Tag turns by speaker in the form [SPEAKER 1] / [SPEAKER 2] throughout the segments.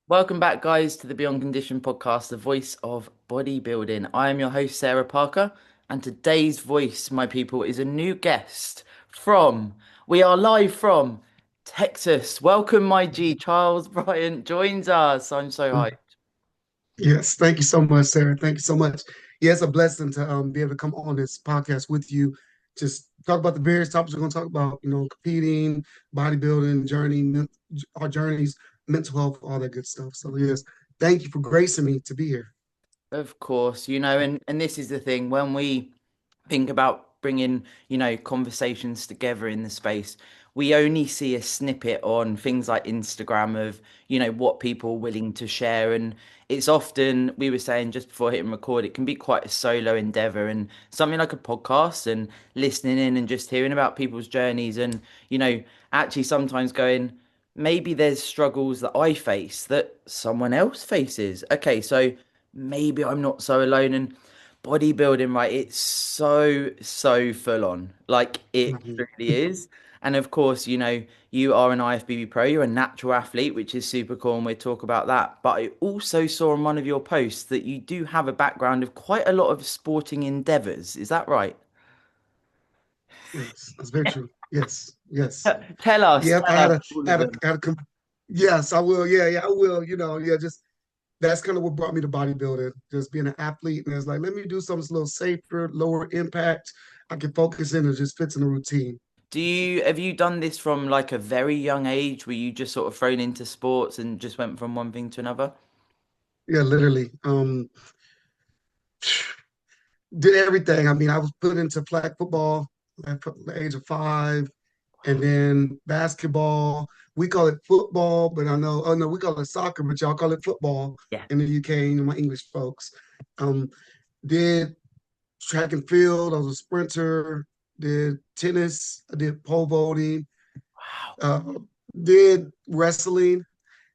[SPEAKER 1] Welcome back, guys, to the Beyond Condition podcast, the voice of bodybuilding. I am your host, Sarah Parker, and today's voice, my people, is a new guest we are live from Texas. Welcome, my G. Charles Bryant joins us. I'm so hyped.
[SPEAKER 2] Yes, thank you so much, Sarah. Thank you so much. Yeah, it's a blessing to be able to come on this podcast with you. Just talk about the various topics we're going to talk about, competing, bodybuilding, our journeys, mental health, all that good stuff. So, yes, thank you for gracing me to be here.
[SPEAKER 1] Of course, and this is the thing when we think about bringing, conversations together in the space, we only see a snippet on things like Instagram of, what people are willing to share. And it's often, we were saying just before hitting record, it can be quite a solo endeavor and something like a podcast and listening in and just hearing about people's journeys and, actually sometimes going, maybe there's struggles that I face that someone else faces. Okay, so maybe I'm not so alone. And bodybuilding, right? It's so full on. Like it
[SPEAKER 2] Mhm.
[SPEAKER 1] really is. And of course, you are an IFBB Pro, you're a natural athlete, which is super cool, and we'll talk about that. But I also saw on one of your posts that you do have a background of quite a lot of sporting endeavors. Is that right?
[SPEAKER 2] Yes, that's very true. Yes, yes.
[SPEAKER 1] Tell us,
[SPEAKER 2] Yep,
[SPEAKER 1] tell us all of them.
[SPEAKER 2] yes, I will. Yeah, I will. Just that's kind of what brought me to bodybuilding, just being an athlete. And it's like, let me do something a little safer, lower impact. I can focus in and just fits in the routine.
[SPEAKER 1] Have you done this from like a very young age? Were you just sort of thrown into sports and just went from one thing to another?
[SPEAKER 2] Yeah, literally. Did everything. I mean, I was put into flag football at the age of 5, and then basketball. We call it football, but I know, oh no, we call it soccer, but y'all call it football
[SPEAKER 1] Yeah.
[SPEAKER 2] in the UK, my English folks. Um, did track and field. I was a sprinter. Did tennis. I did pole vaulting.
[SPEAKER 1] Wow.
[SPEAKER 2] Uh, did wrestling.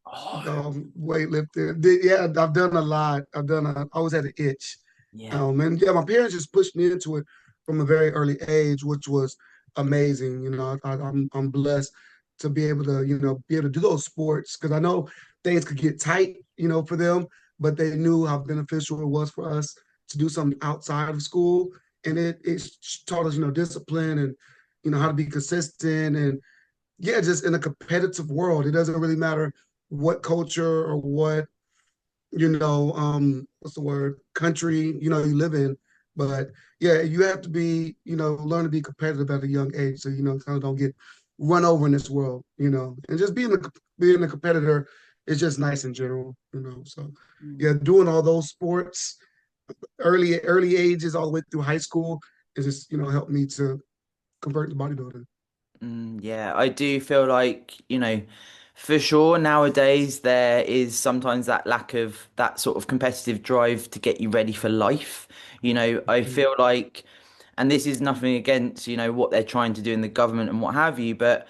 [SPEAKER 1] Oh,
[SPEAKER 2] Weightlifting. Yeah, I've done a lot. I always had an itch.
[SPEAKER 1] yeah.
[SPEAKER 2] And yeah, my parents just pushed me into it from a very early age, which was amazing. I'm blessed to be able to, be able to do those sports because I know things could get tight, for them, but they knew how beneficial it was for us to do something outside of school. And it taught us, discipline and, how to be consistent and yeah, just in a competitive world. It doesn't really matter what culture or what, what's the word, country, you live in. But yeah, you have to be, learn to be competitive at a young age. So, kind of don't get run over in this world, and just being a competitor is just nice in general. So yeah,
[SPEAKER 1] Mm.
[SPEAKER 2] doing all those sports, early ages all the way through high school is just, helped me to convert to bodybuilding.
[SPEAKER 1] Yeah, I do feel like, for sure nowadays there is sometimes that lack of that sort of competitive drive to get you ready for life. I
[SPEAKER 2] Mhm.
[SPEAKER 1] feel like, and this is nothing against, what they're trying to do in the government and what have you, but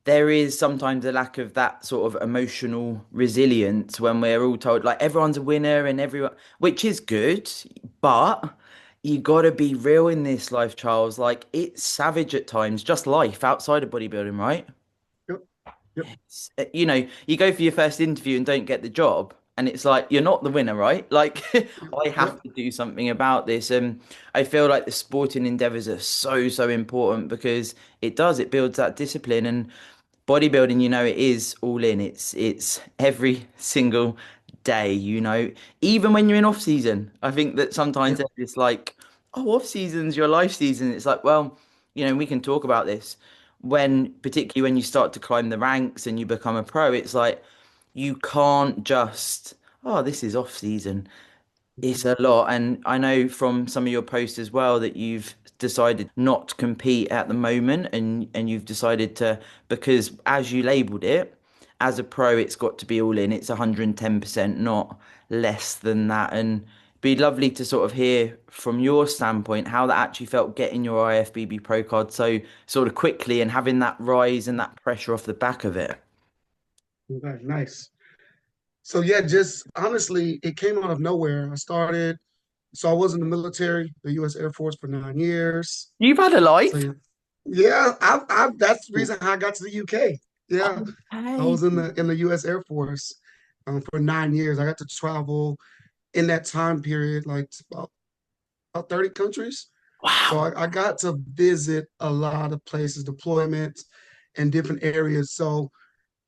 [SPEAKER 1] there is sometimes a lack of that sort of emotional resilience when we're all told like everyone's a winner and everyone, which is good, but you gotta be real in this life, Charles. Like it's savage at times, just life outside of bodybuilding, right?
[SPEAKER 2] Yep. Yep.
[SPEAKER 1] You go for your first interview and don't get the job, and it's like you're not the winner, right? Like
[SPEAKER 2] Yep.
[SPEAKER 1] I
[SPEAKER 2] Yep.
[SPEAKER 1] have to do something about this. And I feel like the sporting endeavors are so important because it builds that discipline and bodybuilding, it is all in. It's every single day, even when you're in off season. I think that sometimes
[SPEAKER 2] Yep.
[SPEAKER 1] it's like, oh, off season's your life season. It's like, well, we can talk about this particularly when you start to climb the ranks and you become a pro, it's like you can't just, oh, this is off season. It's
[SPEAKER 2] Mhm.
[SPEAKER 1] a lot. And I know from some of your posts as well that you've decided not to compete at the moment and you've decided to, because as you labeled it, as a pro, it's got to be all in. It's 110%, not less than that. And it'd be lovely to sort of hear from your standpoint how that actually felt getting your IFBB Pro card so sort of quickly and having that rise and that pressure off the back of it.
[SPEAKER 2] Okay, nice. So yeah, just honestly, it came out of nowhere. So I was in the military, the U.S. Air Force for 9 years.
[SPEAKER 1] You've had a
[SPEAKER 2] So
[SPEAKER 1] life.
[SPEAKER 2] yeah, yeah, that's the reason how I got to the UK. Yeah, I
[SPEAKER 1] Okay.
[SPEAKER 2] was in the U.S. Air Force. for 9 years. I got to travel in that time period, like about 30 countries. So
[SPEAKER 1] Wow.
[SPEAKER 2] I got to visit a lot of places, deployments and different areas. So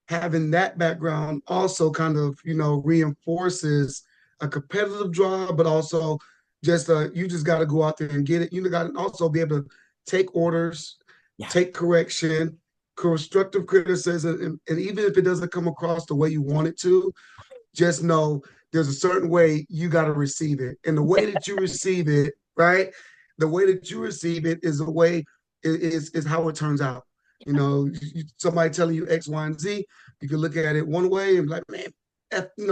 [SPEAKER 2] having that background also kind of, reinforces a competitive drive, but also just you just got to go out there and get it. You got to also be able to take orders,
[SPEAKER 1] Yeah.
[SPEAKER 2] take correction, constructive criticism, and even if it doesn't come across the way you want it to, just know there's a certain way you got to receive it. And the way that you receive it, right? The way that you receive it is the way is how it turns out. Somebody telling you X, Y, and Z, you can look at it one way and be like, man,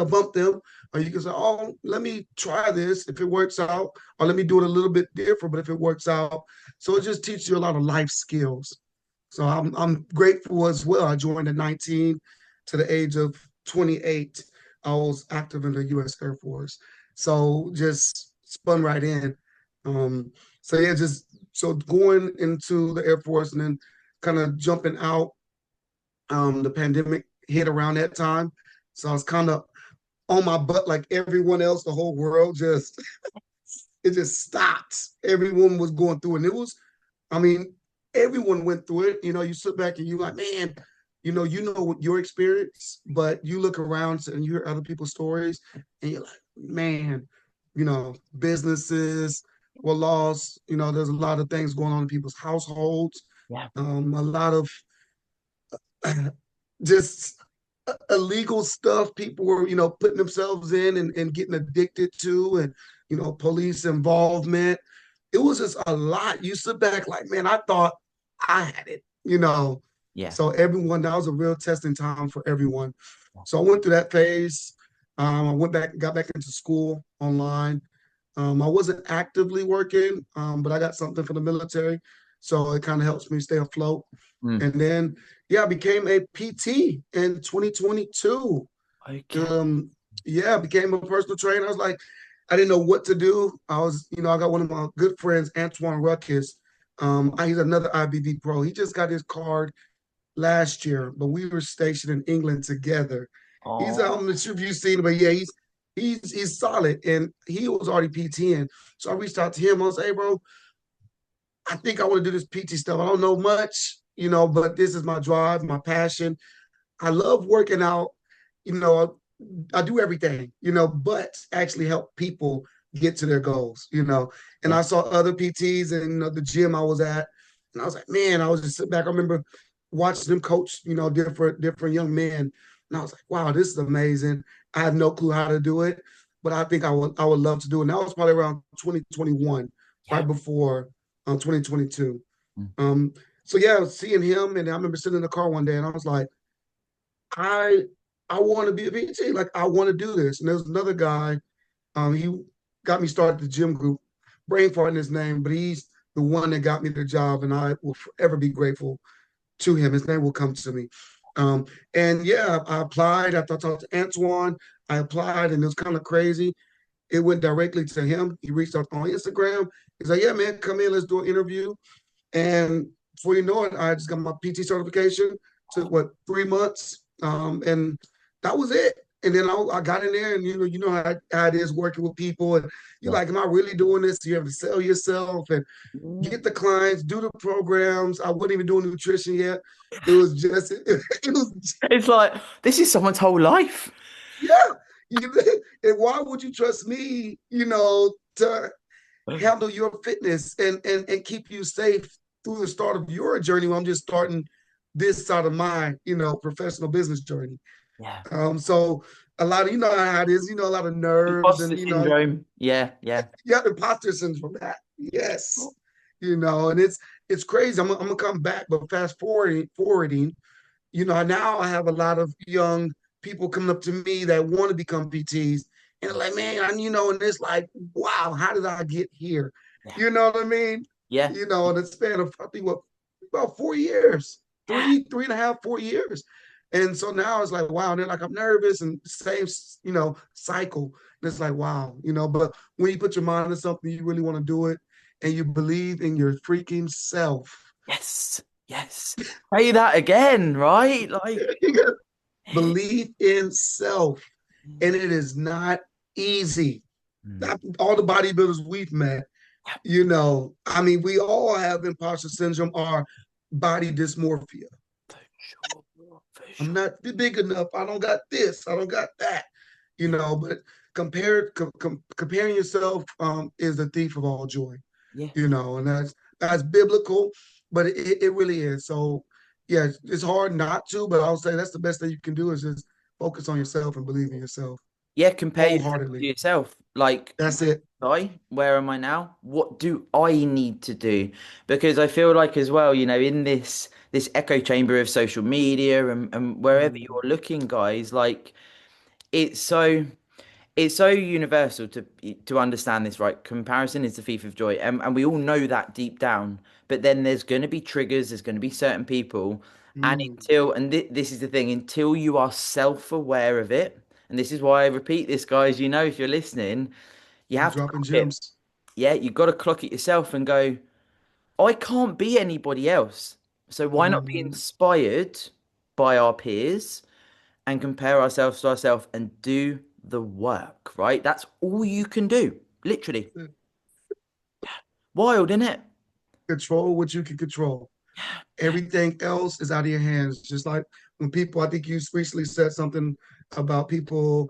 [SPEAKER 2] bump them. Or you can say, oh, let me try this. If it works out, or let me do it a little bit different, but if it works out. So it just teaches you a lot of life skills. So I'm grateful as well. I joined at 19 to the age of 28. I was active in the U.S. Air Force, so just spun right in. Um, so yeah, just so going into the Air Force and then kind of jumping out. The pandemic hit around that time, so I was kind of on my butt like everyone else. The whole world just it just stopped. Everyone was going through, and it was, I mean, everyone went through it. You sit back and you're like, man, what your experience, but you look around and you hear other people's stories, and you're like, man, businesses were lost. There's a lot of things going on in people's households.
[SPEAKER 1] Yeah.
[SPEAKER 2] A lot of just illegal stuff people were, putting themselves in and getting addicted to, and, police involvement. It was just a lot. You sit back like, man, I thought I had it.
[SPEAKER 1] Yeah.
[SPEAKER 2] So that was a real testing time for everyone. So I went through that phase. I got back into school online. I wasn't actively working, but I got something for the military. So it kind of helps me stay afloat.
[SPEAKER 1] Mm.
[SPEAKER 2] And then, yeah, I became a PT in 2022.
[SPEAKER 1] Okay.
[SPEAKER 2] Yeah, I became a personal trainer. I was like, I didn't know what to do. I got one of my good friends, Antoine Ruckus. He's another IFBB Pro. He just got his card last year, but we were stationed in England together. I'm
[SPEAKER 1] Oh,
[SPEAKER 2] not sure if you've seen him, but yeah, he's solid, and he was already PTing. So I reached out to him. I was like, hey, bro, I think I want to do this PT stuff. I don't know much, but this is my drive, my passion. I love working out. You know, I do everything, but actually help people get to their goals. And
[SPEAKER 1] yeah.
[SPEAKER 2] I saw other PTs in the gym I was at, and I was like, man, I was just sitting back. I remember watching them coach, different young men, and I was like, wow, this is amazing. I have no clue how to do it, but I think I would love to do it. And that was probably around 2021,
[SPEAKER 1] Yeah.
[SPEAKER 2] right before 2022.
[SPEAKER 1] Mm.
[SPEAKER 2] Um, so yeah, seeing him, and I remember sitting in the car one day, and I was like, I I want to be a PT. Like I want to do this. And there was another guy. He got me started the gym group. Brain fart in his name, but he's the one that got me the job, and I will forever be grateful to him. His name will come to me. Um, and yeah, I applied. After I talked to Antoine, I applied, and it was kind of crazy. It went directly to him. He reached out on Instagram. He's like, "Yeah, man, come in. Let's do an interview." And before you know it, I just got my PT certification. Took what 3 months, and that was it. And then I got in there, and you know how it is working with people, and you're
[SPEAKER 1] Yeah.
[SPEAKER 2] like, "Am I really doing this?" You have to sell yourself and
[SPEAKER 1] Mm.
[SPEAKER 2] get the clients, do the programs. I wasn't even doing nutrition yet. It was just it was
[SPEAKER 1] It's like this is someone's whole life.
[SPEAKER 2] yeah. And why would you trust me? To handle your fitness and keep you safe through the start of your journey when I'm just starting this side of my, professional business journey.
[SPEAKER 1] Yeah.
[SPEAKER 2] So a lot of, how it is, a lot of nerves
[SPEAKER 1] Imposter
[SPEAKER 2] and,
[SPEAKER 1] syndrome. Yeah. Yeah.
[SPEAKER 2] you have imposter syndrome from that. Yes. And it's crazy. I'm gonna come back, but fast forwarding, now I have a lot of young people coming up to me that want to become PTs. And they're like, man, and it's like, wow, how did I get here?
[SPEAKER 1] Yeah.
[SPEAKER 2] You know what I mean?
[SPEAKER 1] Yeah.
[SPEAKER 2] In the span of, I think, what, about 4 years, three and a half, 4 years. And so now it's like, wow. And they're like, I'm nervous, and same, cycle. And it's like, wow, but when you put your mind to something, you really want to do it, and you believe in your freaking self.
[SPEAKER 1] Yes. Yes. Say that again, right? Like,
[SPEAKER 2] Believe in self. and it is not easy.
[SPEAKER 1] Mm.
[SPEAKER 2] Not all the bodybuilders we've met, I mean, we all have imposter syndrome or body dysmorphia.
[SPEAKER 1] For sure, for
[SPEAKER 2] I'm
[SPEAKER 1] sure.
[SPEAKER 2] not big enough. I don't got this. I don't got that.
[SPEAKER 1] Yeah,
[SPEAKER 2] But comparing yourself is the thief of all joy.
[SPEAKER 1] yeah.
[SPEAKER 2] And that's biblical, but it really is. So yeah, it's hard not to, but I'll say that's the best thing you can do is just focus on yourself and believe in yourself
[SPEAKER 1] Yeah, compare yourself to
[SPEAKER 2] wholeheartedly.
[SPEAKER 1] yourself. Like,
[SPEAKER 2] That's it.
[SPEAKER 1] where am I now? What do I need to do? Because I feel like as well, in this echo chamber of social media and wherever
[SPEAKER 2] Mm,
[SPEAKER 1] you're looking, guys, like it's so it's so universal to understand this, right? Comparison is the thief of joy, and we all know that deep down. But then there's going to be triggers. There's going to be certain people, and
[SPEAKER 2] mm,
[SPEAKER 1] this is the thing, until you are self-aware of it, and this is why I repeat this, guys. If you're listening, you
[SPEAKER 2] you
[SPEAKER 1] have to
[SPEAKER 2] dropping
[SPEAKER 1] clock it.
[SPEAKER 2] gems.
[SPEAKER 1] Yeah, you got to clock it yourself and go, I can't be anybody else. So why not be
[SPEAKER 2] Mhm.
[SPEAKER 1] inspired by our peers and compare ourselves to ourselves and do the work, right? That's all you can do, literally. Wild, isn't it?
[SPEAKER 2] Control what you can control. Everything else is out of your hands. Just like when people, I think you recently said something about people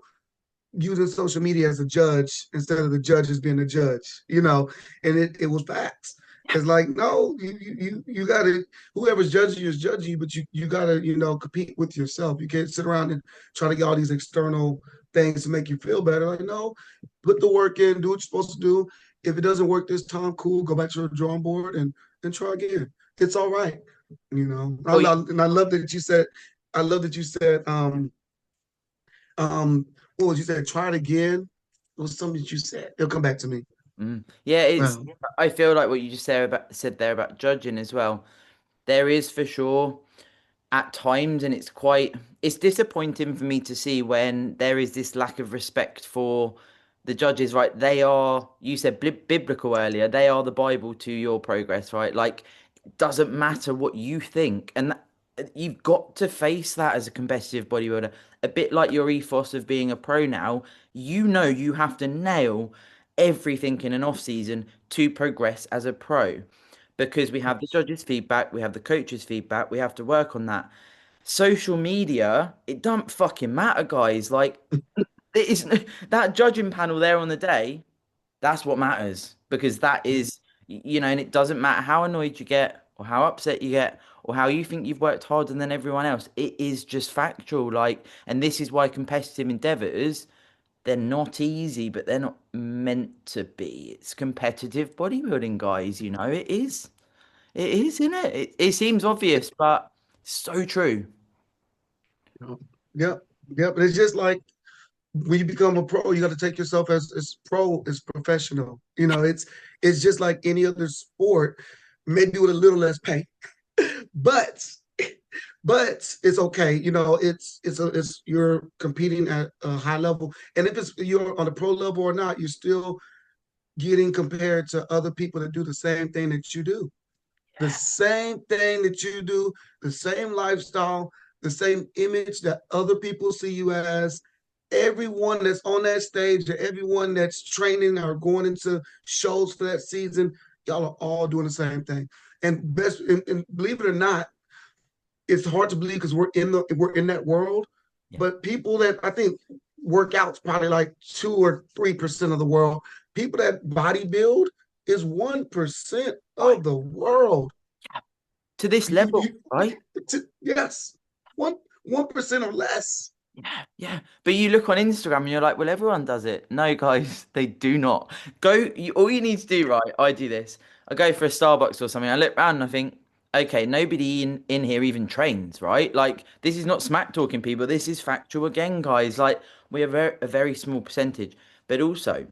[SPEAKER 2] using social media as a judge instead of the judges being the judge, and it was facts. It's like, no, you gotta, whoever's judging you is judging you, but you gotta, compete with yourself. You can't sit around and try to get all these external things to make you feel better. Like, no, put the work in, do what you're supposed to do. If it doesn't work this time, cool, go back to the drawing board and try again. It's all right.
[SPEAKER 1] Oh, yeah.
[SPEAKER 2] And I love that you said, what was you said? Try it again. It was something that you said. It'll come back to me.
[SPEAKER 1] Yeah,
[SPEAKER 2] Wow.
[SPEAKER 1] I feel like what you just said there about judging as well. There is for sure at times, and it's disappointing for me to see when there is this lack of respect for the judges, right? They are, you said biblical earlier, they are the Bible to your progress, right? Like, it doesn't matter what you think, and you've got to face that as a competitive bodybuilder. A bit like your ethos of being a pro now, you have to nail everything in an off season to progress as a pro because we have the judges' feedback, we have the coaches' feedback, we have to work on that. Social media, it don't fucking matter, guys. Like, it is that judging panel there on the day, that's what matters because that is, and it doesn't matter how annoyed you get or how upset you get or how you think you've worked harder than everyone else. It is just factual. Like, and this is why competitive endeavors, they're not easy, but they're not meant to be. It's competitive bodybuilding, guys. It is. It is, isn't it? It seems obvious, but so true.
[SPEAKER 2] Yep. Yep. It's just like when you become a pro, you got to take yourself as pro, as professional. It's just like any other sport, maybe with a little less pain, but it's okay. It's you're competing at a high level, and if it's you're on a pro level or not, you're still getting compared to other people that do the same thing that you do. The same thing that you do, the same lifestyle, the same image that other people see you as. Everyone that's on that stage, or everyone that's training or going into shows for that season, y'all are all doing the same thing. And believe it or not, it's hard to believe because we're in that world.
[SPEAKER 1] Yeah.
[SPEAKER 2] But people that I think work out's probably like 2 or 3% of the world. People that bodybuild is 1%
[SPEAKER 1] Right.
[SPEAKER 2] of the world.
[SPEAKER 1] To this
[SPEAKER 2] You,
[SPEAKER 1] level, right?
[SPEAKER 2] yes, 1% or less.
[SPEAKER 1] Yeah, yeah. But you look on Instagram and you're like, well, everyone does it. No, guys, they do not. All you need to do, right? I do this. I go for a Starbucks or something. I look around and I think, okay, nobody in here even trains, right? Like, this is not smack talking people. This is factual again, guys. Like, we are a very small percentage. But also,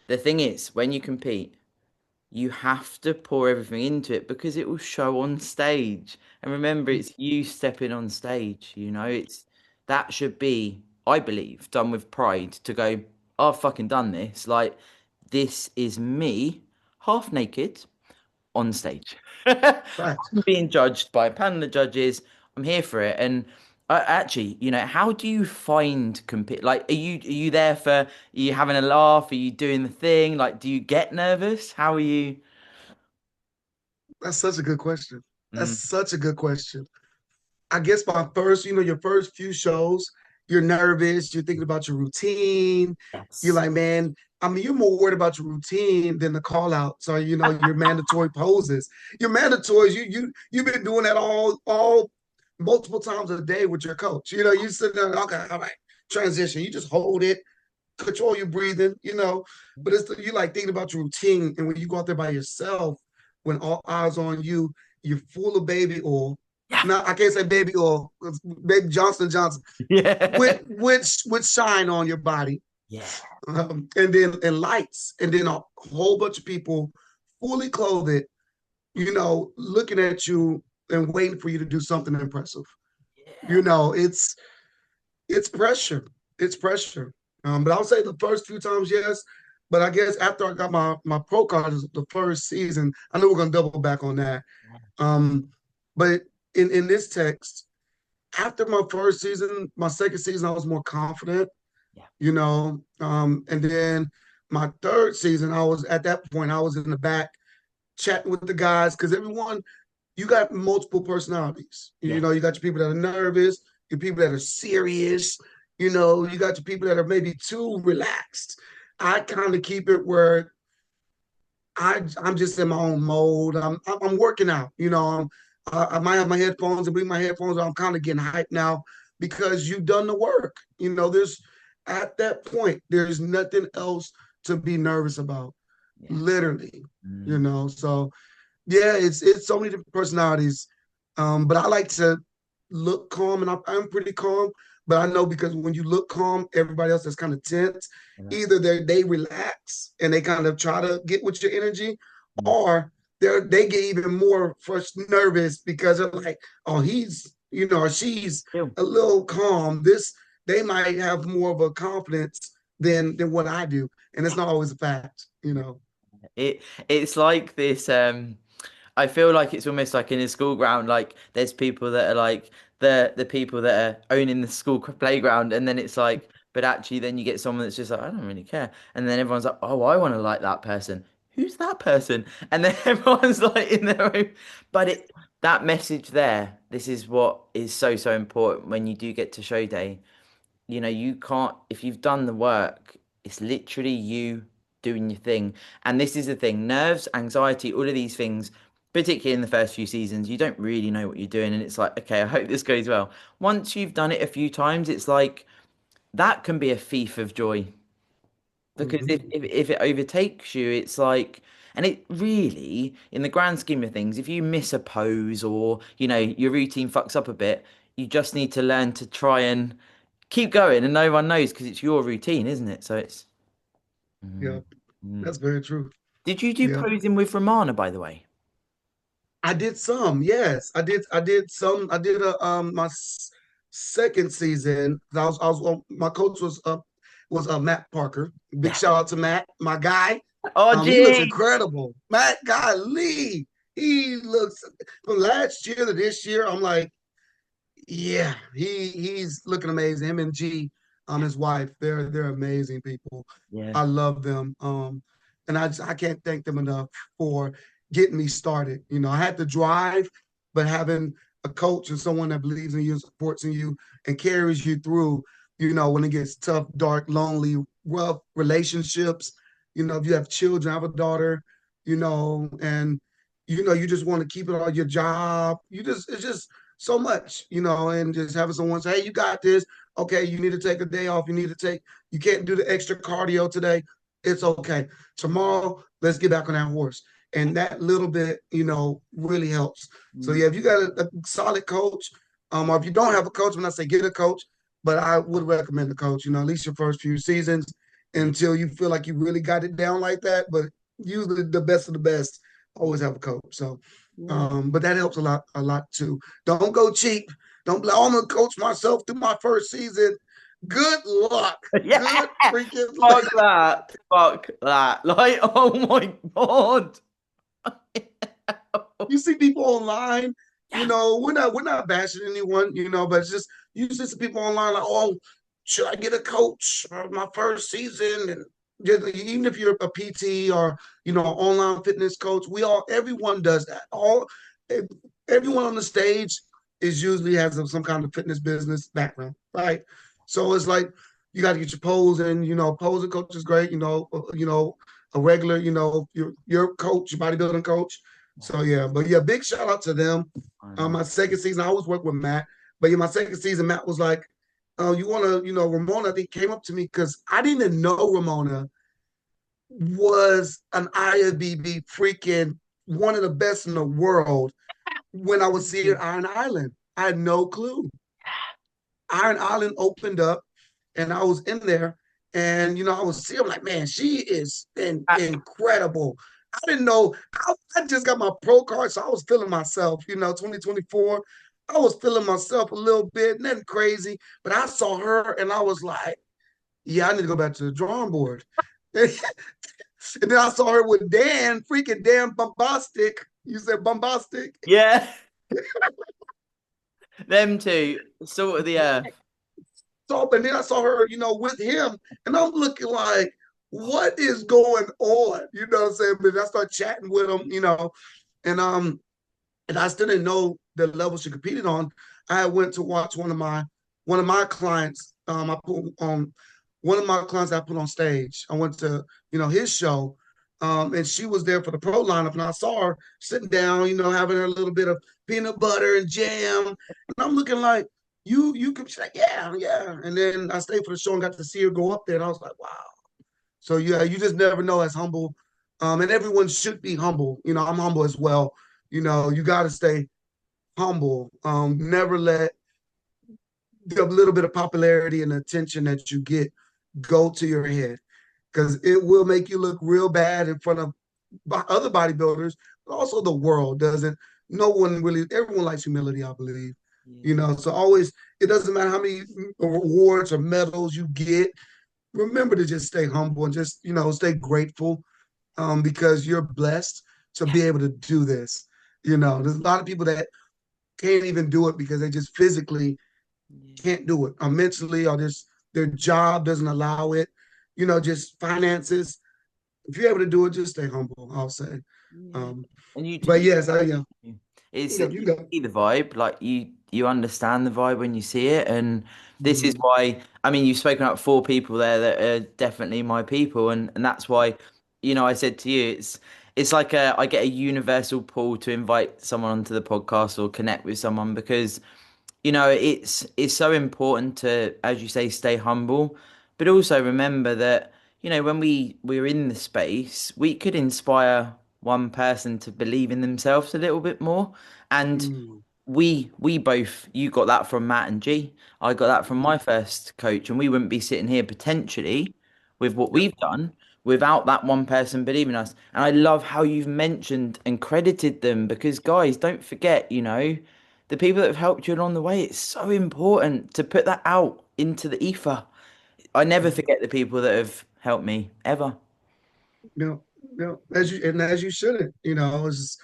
[SPEAKER 1] the thing is, when you compete, you have to pour everything into it because it will show on stage. And remember, it's you stepping on stage, that should be, I believe, done with pride to go, I've fucking done this. Like, this is me, half naked, on stage.
[SPEAKER 2] Right.
[SPEAKER 1] I'm being judged by a panel of judges. I'm here for it. And Actually, how do you find compete? Like, are you there for? Are you having a laugh? Are you doing the thing? Like, do you get nervous? How are you?
[SPEAKER 2] That's such a good question. That's
[SPEAKER 1] Mm,
[SPEAKER 2] such a good question. I guess my first, your first few shows, you're nervous, you're thinking about your routine. You're
[SPEAKER 1] yes.
[SPEAKER 2] like, man, I mean, you're more worried about your routine than the call out. So, your mandatory poses. Your mandatories, you've been doing that all multiple times a day with your coach. You sit there, okay, all right, transition. You just hold it, control your breathing. But you like thinking about your routine. And when you go out there by yourself, when all eyes on you, you're full of baby oil.
[SPEAKER 1] Yeah.
[SPEAKER 2] Now I can't say baby oil, baby Johnson,
[SPEAKER 1] Yeah.
[SPEAKER 2] with shine on your body,
[SPEAKER 1] Yeah.
[SPEAKER 2] and lights, and then a whole bunch of people fully clothed, looking at you and waiting for you to do something impressive.
[SPEAKER 1] Yeah.
[SPEAKER 2] It's pressure. It's pressure. But I would say the first few times, yes. But I guess after I got my pro card the first season, I know we're gonna double back on that. Um, but in this text, after my first season, my second season, I was more confident,
[SPEAKER 1] Yeah.
[SPEAKER 2] and then my third season, I was at that point, I was in the back chatting with the guys because everyone, you got multiple personalities.
[SPEAKER 1] Yeah.
[SPEAKER 2] You got your people that are nervous, your people that are serious. You got your people that are maybe too relaxed. I kind of keep it where I'm just in my own mode. I'm working out. I might have my headphones and bring my headphones. I'm kind of getting hyped now because you've done the work. There's at that point there's nothing else to be nervous about.
[SPEAKER 1] Yeah.
[SPEAKER 2] Literally.
[SPEAKER 1] Mm.
[SPEAKER 2] So yeah, it's so many different personalities. But I like to look calm, and I'm pretty calm. But I know because when you look calm, everybody else is kind of tense.
[SPEAKER 1] Yeah.
[SPEAKER 2] Either they relax and they kind of try to get with your energy,
[SPEAKER 1] Mm.
[SPEAKER 2] or they get even more nervous because they're like, oh, he's or she's
[SPEAKER 1] Still.
[SPEAKER 2] a little calm. They might have more of a confidence than what I do, and it's not always a fact.
[SPEAKER 1] It's like this. I feel like it's almost like in a school ground, like there's people that are like the people that are owning the school playground, and then it's like, but actually, then you get someone that's just like, I don't really care, and then everyone's like, oh, I want to like that person. Who's that person? And then everyone's like in their own, but that message there, this is what is so important when you do get to show day. You can't, if you've done the work, it's literally you doing your thing. And this is the thing, nerves, anxiety, all of these things, particularly in the first few seasons, you don't really know what you're doing. And it's like, okay, I hope this goes well. Once you've done it a few times, it's like that can be a thief of joy. Because if,
[SPEAKER 2] Mm-hmm.
[SPEAKER 1] if, if it overtakes you, it's like, and it really, in the grand scheme of things, if you miss a pose or, your routine fucks up a bit, you just need to learn to try and keep going, and no one knows because it's your routine, isn't it? So it's. Mm,
[SPEAKER 2] Yep,
[SPEAKER 1] mm.
[SPEAKER 2] that's very true.
[SPEAKER 1] Did you do
[SPEAKER 2] Yep.
[SPEAKER 1] posing with Romana, by the way?
[SPEAKER 2] I did some, yes. I did some. I did my second season. My coach was Matt Parker. Big
[SPEAKER 1] Yeah.
[SPEAKER 2] shout out to Matt, my guy.
[SPEAKER 1] Oh,
[SPEAKER 2] He looks
[SPEAKER 1] gee.
[SPEAKER 2] incredible. Matt Guy Lee. He looks from last year to this year. I'm like, yeah, he's looking amazing. Him and G, his wife, they're amazing people.
[SPEAKER 1] Yeah.
[SPEAKER 2] I love them. And I can't thank them enough for getting me started. I had to drive, but having a coach and someone that believes in you and supports in you and carries you through, when it gets tough, dark, lonely, rough relationships. If you have children, I have a daughter, and you just want to keep it on your job. It's just so much, and just having someone say, hey, you got this. Okay, you need to take a day off. You can't do the extra cardio today. It's okay. Tomorrow, let's get back on that horse. And that little bit, really helps. So
[SPEAKER 1] Mm.
[SPEAKER 2] yeah, if you got a solid coach, or if you don't have a coach, when I say get a coach, but I would recommend a coach, at least your first few seasons
[SPEAKER 1] Yeah.
[SPEAKER 2] until you feel like you really got it down like that. But usually the best of the best always have a coach. So
[SPEAKER 1] Yeah.
[SPEAKER 2] but that helps a lot too. Don't go cheap. Don't be like, oh, I'm gonna coach myself through my first season. Good luck.
[SPEAKER 1] Yeah.
[SPEAKER 2] Good freaking luck.
[SPEAKER 1] Fuck that. Fuck that. Like, oh my God.
[SPEAKER 2] You see people online. We're not bashing anyone, but it's just you see some people online like, oh, should I get a coach for my first season? And just, even if you're a PT or online fitness coach, everyone does that. Everyone on the stage is usually has some kind of fitness business background, right? So it's like you got to get your pose, and posing coach is great. A regular, your coach, your bodybuilding coach. So yeah, but yeah, big shout out to them.
[SPEAKER 1] I know.
[SPEAKER 2] My second season, I always work with Matt, but yeah, my second season, Matt was like, "Oh, you want to, Ramona?" I think came up to me because I didn't even know Ramona was an IFBB freaking one of the best in the world when I was seeing Iron Island. I had no clue. Iron Island opened up, and I was in there, and I was seeing, I'm like, man, she is
[SPEAKER 1] Uh,
[SPEAKER 2] incredible. I didn't know. I just got my pro card, so I was feeling myself. 2024, I was feeling myself a little bit, nothing crazy, but I saw her, and I was like, yeah, I need to go back to the drawing board. And then I saw her with Dan, freaking Dan Bombastic. You said Bombastic?
[SPEAKER 1] Yeah, them two, salt of the earth.
[SPEAKER 2] So, and then I saw her, with him, and I'm looking like, what is going on? You know what I'm saying? But I start chatting with him, and and I still didn't know the level she competed on. I went to watch one of my clients. I put on one of my clients I put on stage. I went to his show, and she was there for the pro lineup, and I saw her sitting down, having a little bit of peanut butter and jam, and I'm looking like, you could. She's like, yeah, yeah, and then I stayed for the show and got to see her go up there, and I was like, wow. So yeah, you just never know as humble, and everyone should be humble. I'm humble as well. You got to stay humble. Never let the little bit of popularity and attention that you get go to your head, because it will make you look real bad in front of other bodybuilders, but also the world doesn't. No one really, everyone likes humility, I believe.
[SPEAKER 1] Yeah,
[SPEAKER 2] So always, it doesn't matter how many awards or medals you get. Remember to just stay humble and just, stay grateful, because you're blessed to be able to do this. There's a lot of people that can't even do it because they just physically
[SPEAKER 1] yeah,
[SPEAKER 2] can't do it, or mentally, or just their job doesn't allow it. Just finances. If you're able to do it, just stay humble, I'll say.
[SPEAKER 1] yeah.
[SPEAKER 2] Um,
[SPEAKER 1] And
[SPEAKER 2] but yes, I yeah,
[SPEAKER 1] it's
[SPEAKER 2] yeah, you
[SPEAKER 1] you
[SPEAKER 2] go.
[SPEAKER 1] see the vibe, like you understand the vibe when you see it, and this is
[SPEAKER 2] Mhm.
[SPEAKER 1] why. I mean, you've spoken about four people there that are definitely my people, and that's why, I said to you, it's like I get a universal pull to invite someone onto the podcast or connect with someone because it's so important to, as you say, stay humble, but also remember that, when we're in the space, we could inspire one person to believe in themselves a little bit more. And
[SPEAKER 2] Mm.
[SPEAKER 1] we both, you got that from Matt and G. I got that from my first coach, and we wouldn't be sitting here potentially with what
[SPEAKER 2] Yep.
[SPEAKER 1] we've done without that one person believing us. And I love how you've mentioned and credited them because guys, don't forget, the people that have helped you along the way. It's so important to put that out into the ether. I never
[SPEAKER 2] Yep.
[SPEAKER 1] forget the people that have helped me ever.
[SPEAKER 2] No, no, as you shouldn't. It's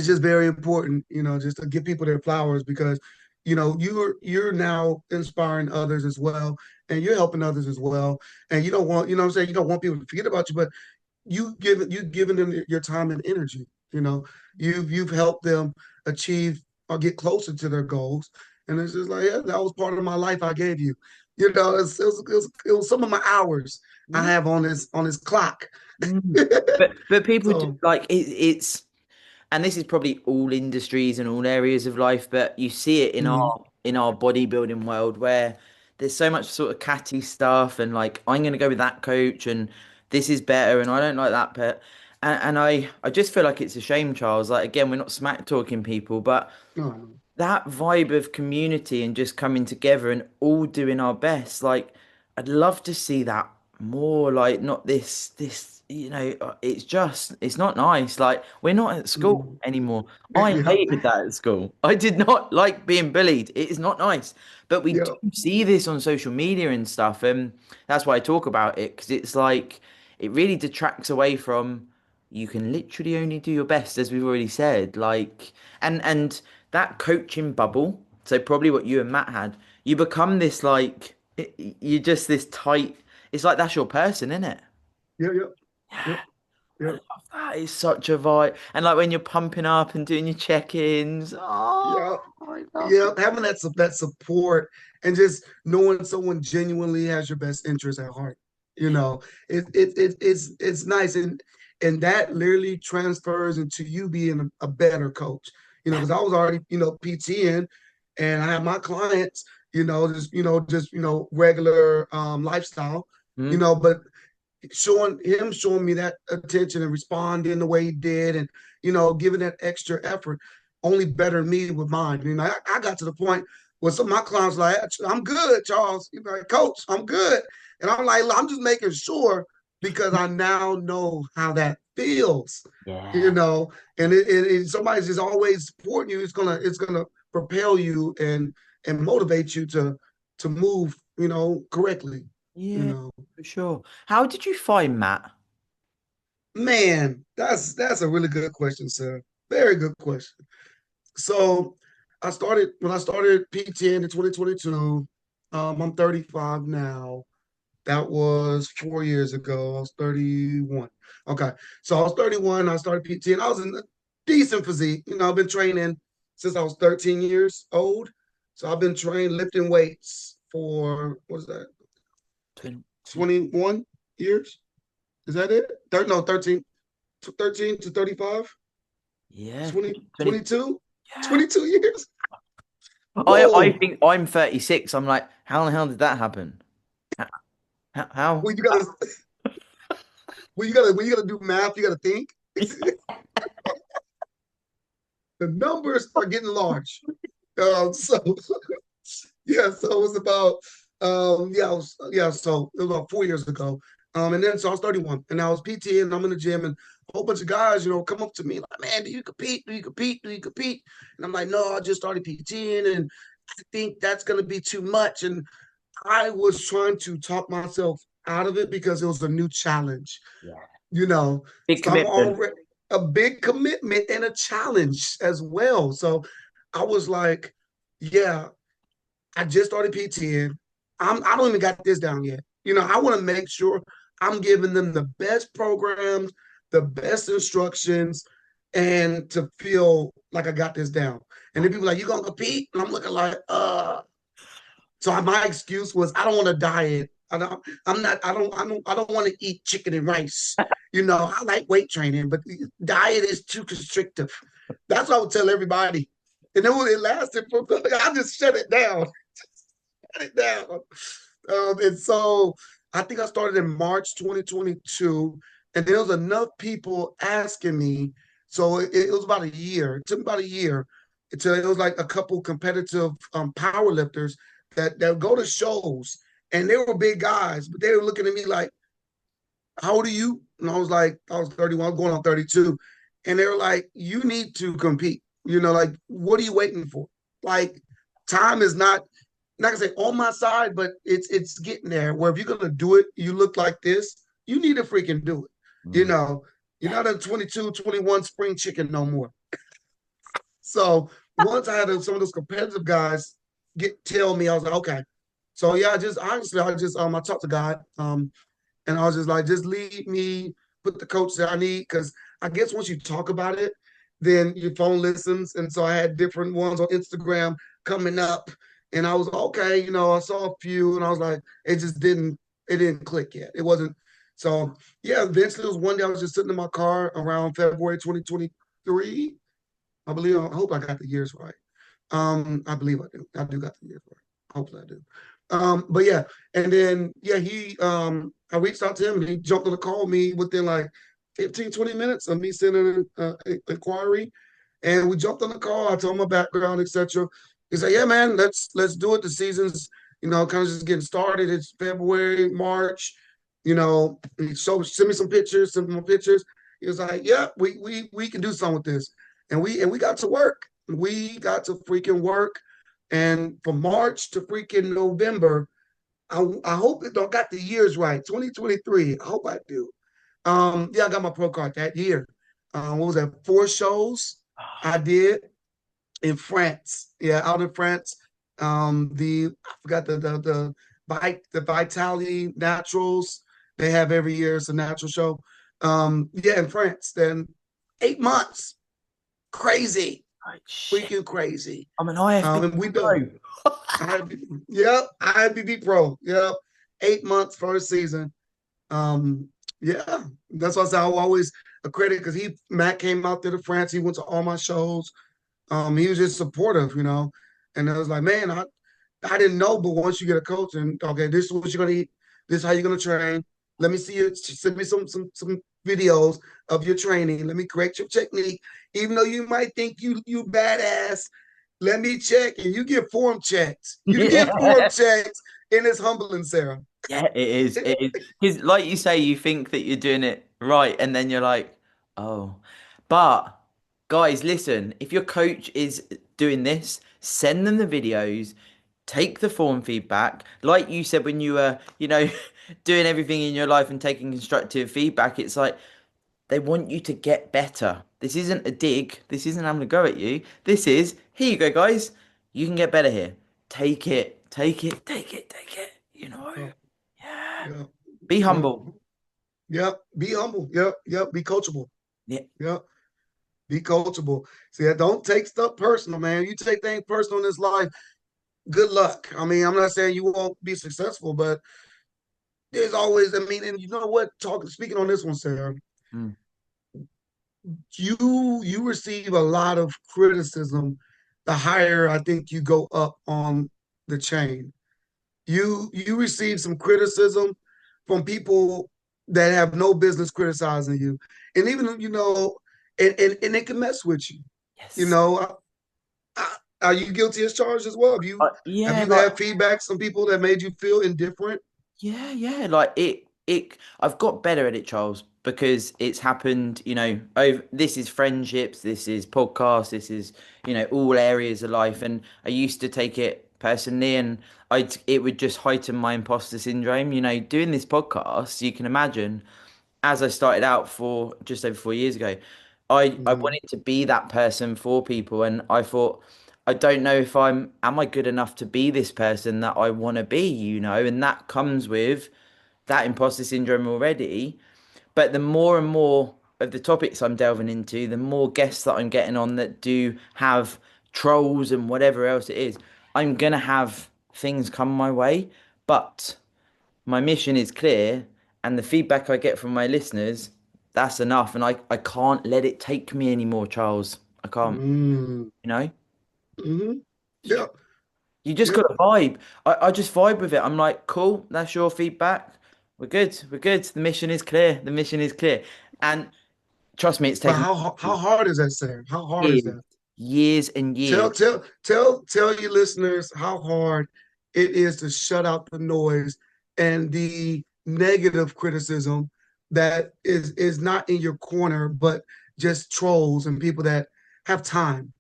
[SPEAKER 2] just very important. Just to give people their flowers, because you're now inspiring others as well, and you're helping others as well. And you don't want, what I'm saying, you don't want people to forget about you, but you giving them your time and energy. You've helped them achieve or get closer to their goals, and it's just like, yeah, that was part of my life I gave you. It was some of my hours I
[SPEAKER 1] Yeah.
[SPEAKER 2] have on this clock.
[SPEAKER 1] Mm. But people do,
[SPEAKER 2] So,
[SPEAKER 1] like it's and this is probably all industries and all areas of life, but you see it in
[SPEAKER 2] mhm,
[SPEAKER 1] our bodybuilding world where there's so much sort of catty stuff and like I'm gonna go with that coach and this is better and I don't like that bit. And I just feel like it's a shame, Charles. Like again, we're not smack talking people, but
[SPEAKER 2] no,
[SPEAKER 1] that vibe of community and just coming together and all doing our best. Like, I'd love to see that more. Like, not this, it's not nice. Like, we're not at school
[SPEAKER 2] mhm,
[SPEAKER 1] anymore. I
[SPEAKER 2] yeah,
[SPEAKER 1] hated that at school. I did not like being bullied. It is not nice. But we do
[SPEAKER 2] yeah,
[SPEAKER 1] see this on social media and stuff. And that's why I talk about it because it's like, it really detracts away from you can literally only do your best, as we've already said. Like, and that coaching bubble, so probably what you and Matt had, you become this like you're just this tight. It's like that's your person, isn't it?
[SPEAKER 2] Yeah, yep, yep,
[SPEAKER 1] I
[SPEAKER 2] yep,
[SPEAKER 1] love that. It's such a vibe. And like when you're pumping up and doing your check-ins, oh,
[SPEAKER 2] yeah.
[SPEAKER 1] I love
[SPEAKER 2] Yeah,
[SPEAKER 1] it.
[SPEAKER 2] having that support and just knowing someone genuinely has your best interest at heart. You
[SPEAKER 1] Yeah.
[SPEAKER 2] know, it's nice, and that literally transfers into you being a better coach. You know,
[SPEAKER 1] Yeah.
[SPEAKER 2] because I was already PTing, and I had my clients, just regular lifestyle.
[SPEAKER 1] Mm.
[SPEAKER 2] But showing me that attention and responding the way he did, and giving that extra effort only bettered me with mine. I got to the point where some of my clients were like, I'm good, Charles. He's like, Coach, I'm good. And I'm like, I'm just making sure because I now know how that feels. you
[SPEAKER 1] Yeah.
[SPEAKER 2] know and somebody's just always supporting you. It's gonna propel you and motivate you to move correctly. you
[SPEAKER 1] Yeah,
[SPEAKER 2] know
[SPEAKER 1] for sure. How did you find Matt?
[SPEAKER 2] Man, that's a really good question, sir. Very good question. So when I started PT in 2022. I'm 35 now. That was 4 years ago. I was 31. Okay. So I was 31. I started PT and I was in a decent physique. I've been training since I was 13 years old. So I've been trained lifting weights for, what is that,
[SPEAKER 1] 20.
[SPEAKER 2] 21 years? Is that it? No, 13 to 35,
[SPEAKER 1] Yeah,
[SPEAKER 2] 20,
[SPEAKER 1] 20.
[SPEAKER 2] 22,
[SPEAKER 1] Yeah.
[SPEAKER 2] 22 years.
[SPEAKER 1] I
[SPEAKER 2] Whoa.
[SPEAKER 1] think I'm 36. I'm like, how the hell did that happen? How? How?
[SPEAKER 2] When you gotta when you gotta do math, you gotta think. The numbers are getting large. So yeah, so it was about so it was about 4 years ago. And then so I was 31 and I was PT and I'm in the gym and a whole bunch of guys, come up to me like, man, do you compete? Do you compete? Do you compete? And I'm like, no, I just started PTing and I think that's gonna be too much. And I was trying to talk myself out of it because it was a new challenge,
[SPEAKER 1] Yeah.
[SPEAKER 2] you know.
[SPEAKER 1] Big
[SPEAKER 2] So I'm
[SPEAKER 1] commitment.
[SPEAKER 2] already a big commitment and a challenge as well. So I was like, yeah, I just started PTing. I don't even got this down yet. I want to make sure I'm giving them the best programs, the best instructions, and to feel like I got this down. And then people are like, you gonna compete? And I'm looking like, So my excuse was I don't want to diet. I don't want to eat chicken and rice. I like weight training, but diet is too constrictive. That's what I would tell everybody. And then when it lasted for I just shut it down. Shut it down. And so I think I started in March 2022. And there was enough people asking me. So it was about a year. It took about a year until it was like a couple competitive power lifters that go to shows, and they were big guys, but they were looking at me like, "How old are you?" And I was like, "I was 31, I was going on 32," and they were like, "You need to compete. Like, what are you waiting for? Like, time is not gonna say on my side, but it's getting there. Where if you're gonna do it, you look like this, you need to freaking do it. You
[SPEAKER 1] Mm.
[SPEAKER 2] know, you're
[SPEAKER 1] Yeah.
[SPEAKER 2] not a 22, 21 spring chicken no more." So once I had some of those competitive guys tell me, I was like, okay. So yeah, I just honestly, I talked to God, and I was just like, just lead me, put the coach that I need, because I guess once you talk about it, then your phone listens, and so I had different ones on Instagram coming up, and I was okay, I saw a few, and I was like, it didn't click yet. It wasn't. So yeah, eventually it was one day I was just sitting in my car around February 2023. I believe. I hope I got the years right. I believe I do. I do got the years right. Hopefully I do. But yeah, and then yeah, I reached out to him and he jumped on the call me within like 15, 20 minutes of me sending an inquiry. And we jumped on the call. I told him my background, etc. He said, "Yeah, man, let's do it. The season's kind of just getting started. It's February, March. Send me some pictures, send me more pictures." He was like, "Yeah, we can do something with this," and we got to work. We got to freaking work, and from March to freaking November, I hope it don't got the years right. 2023. I hope I do. Yeah, I got my pro card that year. What was that? 4 shows I did, in France. Yeah, out in France. The I forgot the Vitality Naturals they have every year. It's a natural show. Yeah, in France. Then 8 months, crazy,
[SPEAKER 1] Like, shit,
[SPEAKER 2] freaking crazy.
[SPEAKER 1] I'm an IFBB
[SPEAKER 2] And we done.
[SPEAKER 1] Pro.
[SPEAKER 2] Yep, IFBB Pro. Yep, 8 months first season. Um, yeah, that's why I say I always accredit because Matt came out there to France. He went to all my shows. He was just supportive, And I was like, man, I didn't know, but once you get a coach and okay, this is what you're gonna eat, this is how you're gonna train. Let me see you send me some videos of your training. Let me correct your technique. Even though you might think you badass, let me check. And you get form checks. You get form
[SPEAKER 1] Yeah.
[SPEAKER 2] checks, and it's humbling, Sarah.
[SPEAKER 1] Yeah, it is. It is. Because, like you say, you think that you're doing it right, and then you're like, oh. But, guys, listen, if your coach is doing this, send them the videos, take the form feedback. Like you said, when you were, doing everything in your life and taking constructive feedback, it's like they want you to get better. This isn't a dig. This isn't having a go at you. This is, here you go, guys. You can get better here. Take it, take it, take it, take it.
[SPEAKER 2] Oh,
[SPEAKER 1] Yeah.
[SPEAKER 2] yeah,
[SPEAKER 1] Be
[SPEAKER 2] yeah,
[SPEAKER 1] humble.
[SPEAKER 2] yep. Be humble. Yep, yep. Be coachable.
[SPEAKER 1] Yeah.
[SPEAKER 2] Yep. Be coachable. See, don't take stuff personal, man. You take things personal in this life, good luck. I mean, I'm not saying you won't be successful, but there's always, I mean, and you know what? Speaking on this one, Sarah,
[SPEAKER 1] Mm.
[SPEAKER 2] you receive a lot of criticism the higher I think you go up on the chain. You receive some criticism from people that have no business criticizing you. And even, and it can mess with you. You
[SPEAKER 1] Yes.
[SPEAKER 2] know, are you guilty as charged as well? Have
[SPEAKER 1] Yeah,
[SPEAKER 2] you
[SPEAKER 1] like
[SPEAKER 2] had feedback from people that made you feel indifferent?
[SPEAKER 1] yeah, like it I've got better at it, Charles, because it's happened, over this is friendships, this is podcasts, this is, all areas of life. And I used to take it personally, and it would just heighten my imposter syndrome. Doing this podcast, you can imagine, as I started out for just over 4 years ago, I
[SPEAKER 2] Mm-hmm.
[SPEAKER 1] wanted to be that person for people, and I thought, I don't know if am I good enough to be this person that I want to be, and that comes with that imposter syndrome already. But the more and more of the topics I'm delving into, the more guests that I'm getting on that do have trolls and whatever else it is, I'm gonna have things come my way. But my mission is clear, and the feedback I get from my listeners, that's enough. And I can't let it take me anymore, Charles. I can't,
[SPEAKER 2] Mm-hmm.
[SPEAKER 1] you know?
[SPEAKER 2] Mm-hmm. Yeah,
[SPEAKER 1] You just
[SPEAKER 2] yeah.
[SPEAKER 1] got to vibe. I just vibe with it. I'm like, cool, that's your feedback. We're good. We're good. The mission is clear. The mission is clear. And trust me, it's
[SPEAKER 2] But
[SPEAKER 1] taken
[SPEAKER 2] how hard is that, Sarah? How hard is
[SPEAKER 1] years,
[SPEAKER 2] that?
[SPEAKER 1] years and years.
[SPEAKER 2] Tell your listeners how hard it is to shut out the noise and the negative criticism that is not in your corner, but just trolls and people that have time.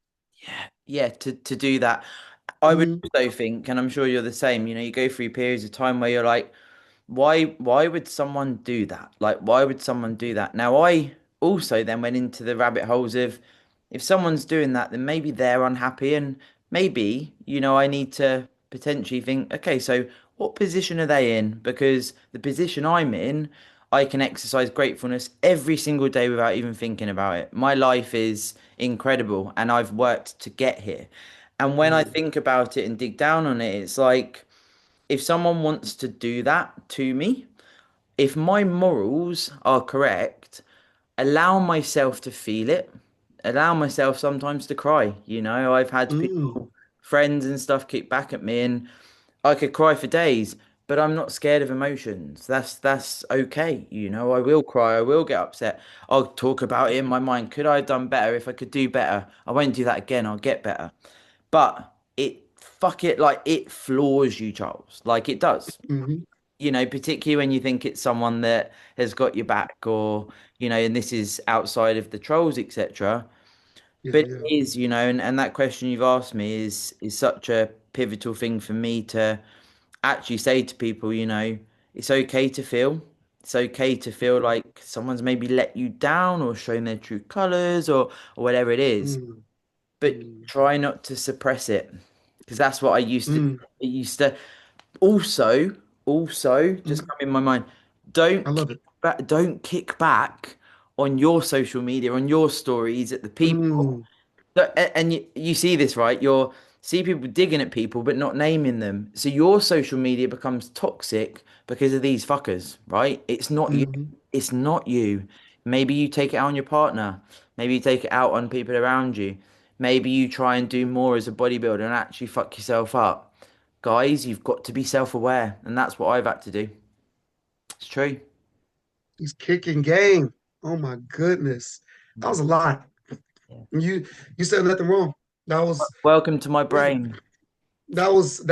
[SPEAKER 1] Yeah, yeah, to do that. I would
[SPEAKER 2] Mm-hmm.
[SPEAKER 1] also think, and I'm sure you're the same, you go through periods of time where you're like, why would someone do that? Like, why would someone do that? Now, I also then went into the rabbit holes of, if someone's doing that, then maybe they're unhappy, and maybe, I need to potentially think, okay, so what position are they in? Because the position I'm in, I can exercise gratefulness every single day without even thinking about it. My life is incredible, and I've worked to get here. And when I
[SPEAKER 2] Mm-hmm.
[SPEAKER 1] think about it and dig down on it, it's like, if someone wants to do that to me, if my morals are correct, allow myself to feel it, allow myself sometimes to cry. I've had
[SPEAKER 2] Mm-hmm.
[SPEAKER 1] people, friends and stuff, kick back at me, and I could cry for days, but I'm not scared of emotions. That's okay. I will cry, I will get upset. I'll talk about it in my mind. Could I have done better? If I could do better, I won't do that again. I'll get better. But fuck it, like it floors you, Charles. Like it does.
[SPEAKER 2] Mm-hmm.
[SPEAKER 1] Particularly when you think it's someone that has got your back, or, and this is outside of the trolls, etc.
[SPEAKER 2] Yeah,
[SPEAKER 1] But
[SPEAKER 2] yeah.
[SPEAKER 1] it is, and that question you've asked me is such a pivotal thing for me to actually say to people, it's okay to feel. It's okay to feel like someone's maybe let you down or shown their true colors, or whatever it is.
[SPEAKER 2] Mm-hmm.
[SPEAKER 1] but
[SPEAKER 2] Mm,
[SPEAKER 1] try not to suppress it, because that's what I used to.
[SPEAKER 2] mm,
[SPEAKER 1] It used to also just
[SPEAKER 2] mm.
[SPEAKER 1] come in my mind.
[SPEAKER 2] I love it.
[SPEAKER 1] Don't kick back on your social media, on your stories at the people.
[SPEAKER 2] Mm,
[SPEAKER 1] And you see this, right? You're see people digging at people but not naming them. So your social media becomes toxic because of these fuckers, right? It's not you.
[SPEAKER 2] mm.
[SPEAKER 1] It's not you. Maybe you take it out on your partner. Maybe you take it out on people around you. Maybe you try and do more as a bodybuilder and actually fuck yourself up. Guys, you've got to be self-aware, and that's what I've had to do. It's true.
[SPEAKER 2] He's kicking game. Oh my goodness. That was a lot.
[SPEAKER 1] Yeah.
[SPEAKER 2] You said nothing wrong. That was
[SPEAKER 1] Welcome to my brain.
[SPEAKER 2] that was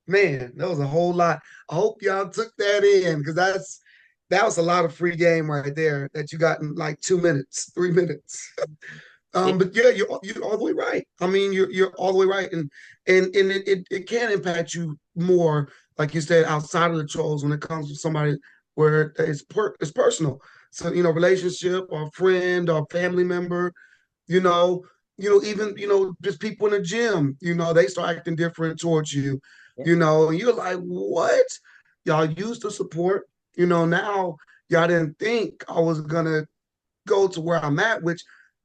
[SPEAKER 2] man, that was a whole lot. I hope y'all took that in because that was a lot of free game right there that you got in like 2 minutes, 3 minutes.
[SPEAKER 1] Yeah.
[SPEAKER 2] But yeah, you're all the way right. I mean, you're all the way right, and it can impact you more, like you said, outside of the trolls when it comes to somebody where it's personal. So relationship or friend or family member, you know, even just people in the gym, they start acting different towards you,
[SPEAKER 1] Yeah.
[SPEAKER 2] and you're like, what? Y'all used to support, now y'all didn't think I was gonna go to where I'm at, which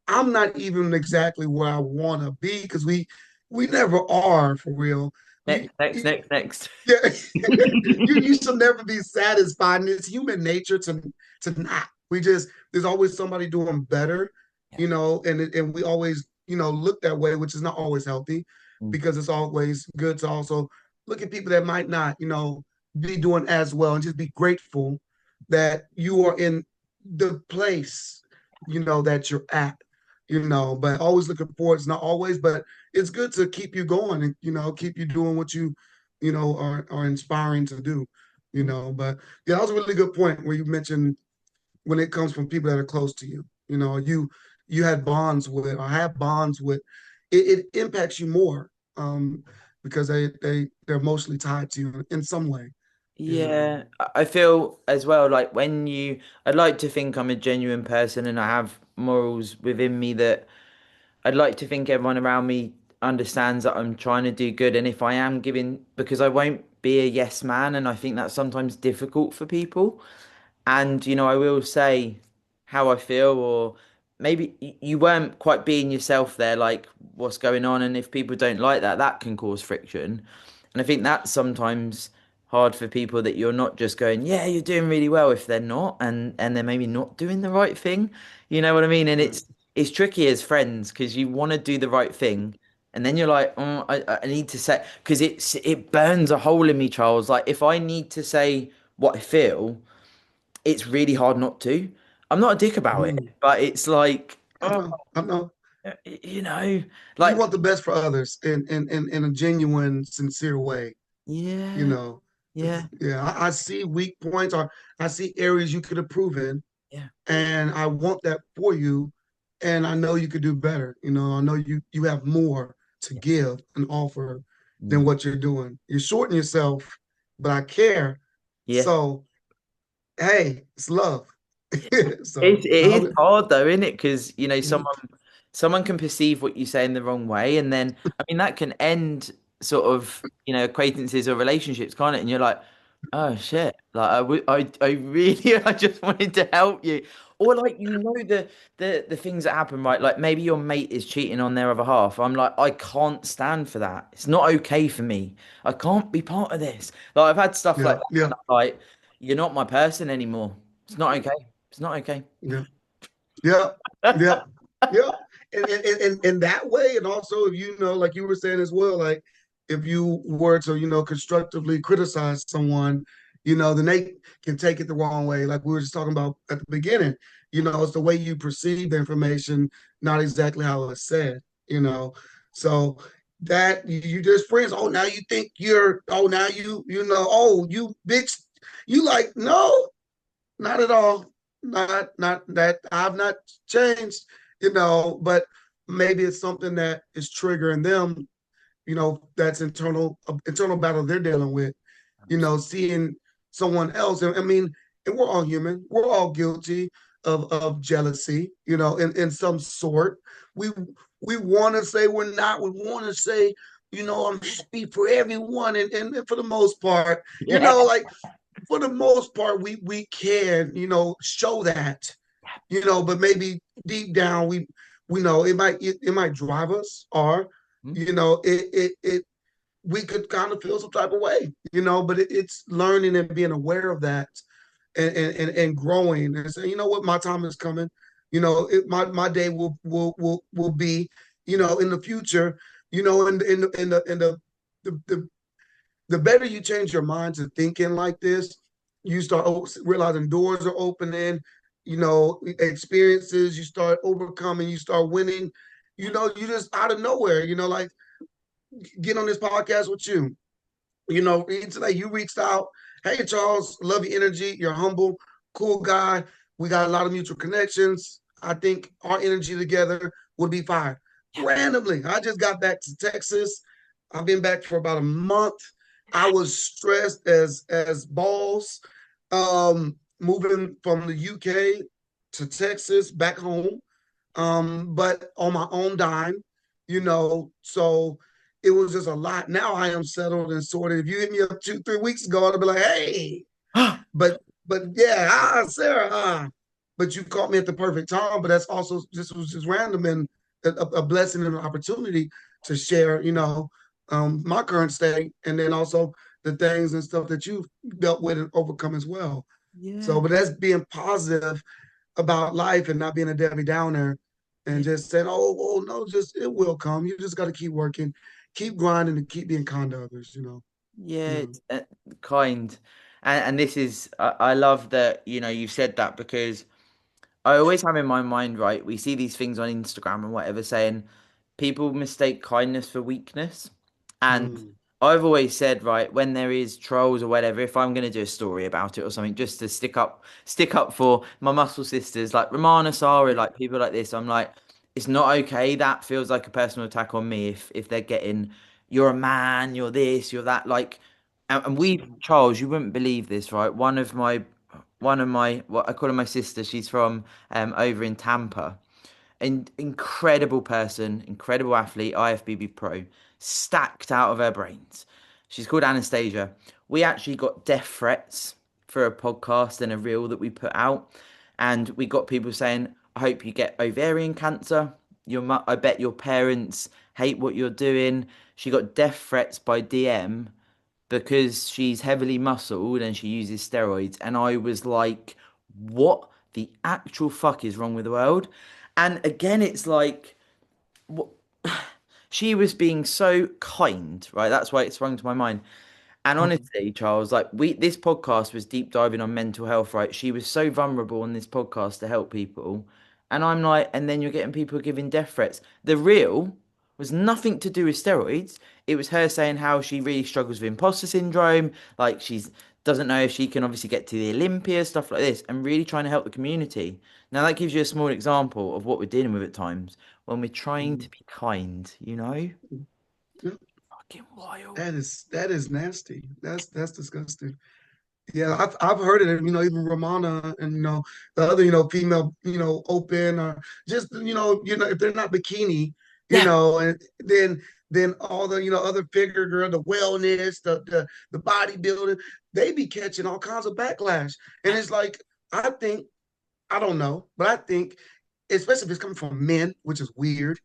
[SPEAKER 2] I'm not even exactly where I want to be because we never are for real. You,
[SPEAKER 1] Next, next,
[SPEAKER 2] you
[SPEAKER 1] next, next.
[SPEAKER 2] yeah, you should never be satisfied, and it's human nature to not. There's always somebody doing better,
[SPEAKER 1] Yeah.
[SPEAKER 2] and we always look that way, which is not always healthy
[SPEAKER 1] Mm.
[SPEAKER 2] because it's always good to also look at people that might not be doing as well and just be grateful that you are in the place that you're at. But always looking forward. It's not always, but it's good to keep you going and keep you doing what you are inspiring to do. But yeah, that was a really good point where you mentioned when it comes from people that are close to you. You had bonds with or have bonds with. It impacts you more because they're mostly tied to you in some way. You know.
[SPEAKER 1] Yeah, I feel as well like I'd like to think I'm a genuine person and I have morals within me that I'd like to think everyone around me understands that I'm trying to do good. And if I am giving, because I won't be a yes man, and I think that's sometimes difficult for people. And, I will say how I feel, or maybe you weren't quite being yourself there, like what's going on. And if people don't like that, that can cause friction. And I think that's sometimes hard for people that you're not just going, yeah, you're doing really well if they're not, and they're maybe not doing the right thing. You know what I mean? And
[SPEAKER 2] Right.
[SPEAKER 1] it's tricky as friends because you want to do the right thing. And then you're like, oh, I need to say, because it burns a hole in me, Charles. Like if I need to say what I feel, it's really hard not to. I'm not a dick about it,
[SPEAKER 2] Mm.
[SPEAKER 1] but it's like,
[SPEAKER 2] I
[SPEAKER 1] oh,
[SPEAKER 2] know. I know.
[SPEAKER 1] you know,
[SPEAKER 2] You
[SPEAKER 1] like,
[SPEAKER 2] want the best for others in a genuine, sincere way. You
[SPEAKER 1] yeah,
[SPEAKER 2] know,
[SPEAKER 1] yeah,
[SPEAKER 2] yeah. I see weak points or I see areas you could improve in,
[SPEAKER 1] yeah,
[SPEAKER 2] and I want that for you. And I know you could do better. I know you have more to
[SPEAKER 1] yeah,
[SPEAKER 2] give and offer than
[SPEAKER 1] mm,
[SPEAKER 2] what you're doing. You're shorting yourself, but I care.
[SPEAKER 1] yeah.
[SPEAKER 2] So hey, it's love.
[SPEAKER 1] It
[SPEAKER 2] So
[SPEAKER 1] is
[SPEAKER 2] no,
[SPEAKER 1] hard though, isn't it? Because someone can perceive what you say in the wrong way, and then I mean that can end sort of acquaintances or relationships, can't it? And you're like, oh shit, like I really I just wanted to help you, or like the things that happen, right? Like maybe your mate is cheating on their other half. I'm like, I can't stand for that. It's not okay for me. I can't be part of this. Like I've had stuff like
[SPEAKER 2] yeah,
[SPEAKER 1] that,
[SPEAKER 2] yeah,
[SPEAKER 1] and I'm like, you're not my person anymore. It's not okay. It's not okay.
[SPEAKER 2] yeah. Yeah, yeah, yeah. And in that way, and also if like you were saying as well, like if you were to, constructively criticize someone, then they can take it the wrong way. Like we were just talking about at the beginning, it's the way you perceive the information, not exactly how it's said, you know. So that you just friends, oh now you think oh now oh you bitch, you like no, not at all. Not that I've not changed, but maybe it's something that is triggering them, that's internal battle they're dealing with, seeing someone else. I mean, and we're all human, we're all guilty of jealousy, in some sort. We we want to say we're not. We want to say, I'm happy for everyone, and for the most part,
[SPEAKER 1] Yeah.
[SPEAKER 2] like for the most part, we can, show that, but maybe deep down we know it might drive us, or
[SPEAKER 1] Hmm?
[SPEAKER 2] it we could kind of feel some type of way, but it's learning and being aware of that, and growing and saying, what, my time is coming. My day will be, in the future, and the better you change your mind to thinking like this, you start realizing doors are opening, experiences, you start overcoming, you start winning, you just out of nowhere, like get on this podcast with you. Today you reached out. Hey, Charles, love your energy. You're humble, cool guy. We got a lot of mutual connections. I think our energy together would be fine. Randomly, I just got back to Texas. I've been back for about a month. I was stressed as balls. Moving from the UK to Texas back home, but on my own dime, so it was just a lot. Now I am settled and sorted. If you hit me up 2, 3 weeks ago, I'd be like, hey, but yeah, Sarah, but you caught me at the perfect time. But that's also was just random, and a blessing and an opportunity to share, my current state, and then also the things and stuff that you've dealt with and overcome as well.
[SPEAKER 1] Yeah.
[SPEAKER 2] So, but that's being positive about life and not being a Debbie Downer, and
[SPEAKER 1] Yeah.
[SPEAKER 2] just saying, oh no, just it will come. You just got to keep working, keep grinding, and keep being kind to others.
[SPEAKER 1] Yeah,
[SPEAKER 2] You know.
[SPEAKER 1] it's kind. And this is, I love that, you said that because I always have in my mind, right? We see these things on Instagram and whatever saying people mistake kindness for weakness. And
[SPEAKER 2] Mm.
[SPEAKER 1] I've always said, right, when there is trolls or whatever, if I'm going to do a story about it or something, just to stick up for my muscle sisters like Romana, Sarah, like people like this, I'm like, it's not okay. That feels like a personal attack on me if they're getting, you're a man, you're this, you're that. Like, and we, Charles, you wouldn't believe this, right? One of my what I call her my sister. She's from over in Tampa. Incredible person, incredible athlete, IFBB Pro, stacked out of her brains. She's called Anastasia. We actually got death threats for a podcast and a reel that we put out, and we got people saying, "I hope you get ovarian cancer. I bet your parents hate what you're doing." She got death threats by DM because she's heavily muscled and she uses steroids. And I was like, what the actual fuck is wrong with the world? And again, it's like, what? She was being so kind, right? That's why it sprung to my mind. And honestly, Charles, like this podcast was deep diving on mental health, right? She was so vulnerable on this podcast to help people. And I'm like, and then you're getting people giving death threats. The real was nothing to do with steroids. It was her saying how she really struggles with imposter syndrome. Like she's doesn't know if she can obviously get to the Olympia, stuff like this, and really trying to help the community. Now that gives you a small example of what we're dealing with at times when we're trying to
[SPEAKER 2] Mm.
[SPEAKER 1] be kind, you know?
[SPEAKER 2] Yeah,
[SPEAKER 1] Fucking wild.
[SPEAKER 2] that is nasty. That's disgusting. Yeah, I've heard it. Even Romana and the other female open, or just if they're not bikini,
[SPEAKER 1] Yeah.
[SPEAKER 2] and then all the other figure girl, the wellness, the bodybuilding, they be catching all kinds of backlash, and it's like I think I don't know, but I think especially if it's coming from men, which is weird.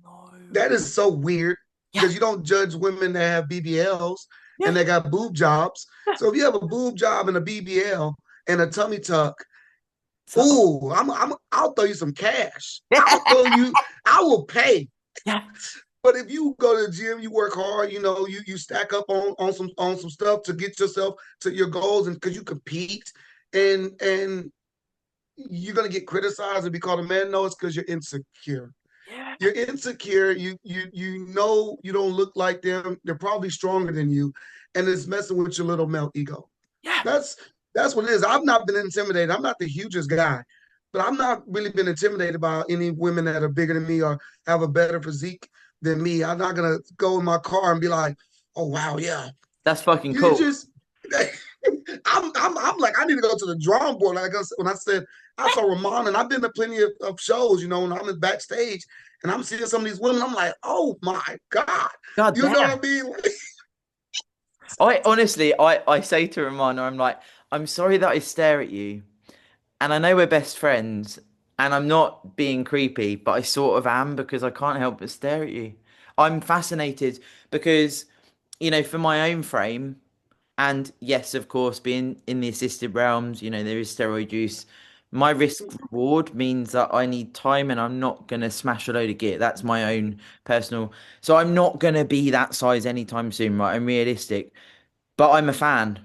[SPEAKER 1] No.
[SPEAKER 2] That is so weird
[SPEAKER 1] Yeah.
[SPEAKER 2] because you don't judge women that have BBLs and
[SPEAKER 1] Yeah.
[SPEAKER 2] they got boob jobs. So if you have a boob job and a BBL and a tummy tuck,
[SPEAKER 1] So,
[SPEAKER 2] I'll throw you some cash.
[SPEAKER 1] yeah.
[SPEAKER 2] I will pay.
[SPEAKER 1] Yeah.
[SPEAKER 2] But if you go to the gym, you work hard, you stack up on some stuff to get yourself to your goals, and because you compete, and you're gonna get criticized and be called a man. No, it's because you're insecure.
[SPEAKER 1] Yeah.
[SPEAKER 2] You're insecure. You you don't look like them. They're probably stronger than you, and it's messing with your little male ego.
[SPEAKER 1] Yeah.
[SPEAKER 2] That's that's what it is. I've not been intimidated. I'm not the hugest guy, but I'm not really been intimidated by any women that are bigger than me or have a better physique than me. I'm not gonna go in my car and be like, "Oh wow, yeah."
[SPEAKER 1] That's fucking
[SPEAKER 2] You
[SPEAKER 1] cool.
[SPEAKER 2] just, I'm like, I need to go to the drawing board. Like when I said I saw Ramon, and I've been to plenty of shows, when I'm in backstage and I'm seeing some of these women, I'm like, oh my God.
[SPEAKER 1] God
[SPEAKER 2] You know
[SPEAKER 1] damn.
[SPEAKER 2] what I mean?
[SPEAKER 1] I honestly, I say to Romana, I'm like, I'm sorry that I stare at you, and I know we're best friends, and I'm not being creepy, but I sort of am because I can't help but stare at you. I'm fascinated because, for my own frame, and yes, of course, being in the assisted realms, there is steroid use. My risk reward means that I need time and I'm not going to smash a load of gear. That's my own personal. So I'm not going to be that size anytime soon, right? I'm realistic. But I'm a fan,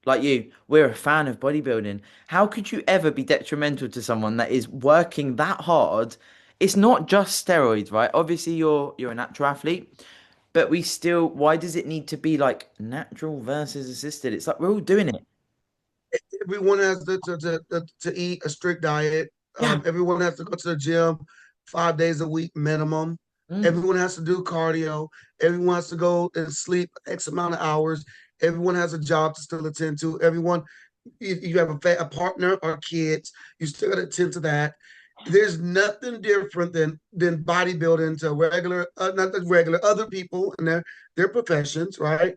[SPEAKER 1] like you. We're a fan of bodybuilding. How could you ever be detrimental to someone that is working that hard? It's not just steroids, right? Obviously, you're a natural athlete, but we still. Why does it need to be like natural versus assisted? It's like we're all doing it.
[SPEAKER 2] Everyone has to eat a strict diet.
[SPEAKER 1] Yeah.
[SPEAKER 2] Everyone has to go to the gym 5 days a week minimum.
[SPEAKER 1] Mm.
[SPEAKER 2] Everyone has to do cardio. Everyone has to go and sleep X amount of hours. Everyone has a job to still attend to. Everyone, if you have a partner or kids, you still got to attend to that. There's nothing different than bodybuilding to regular, not the regular, other people and their professions, right?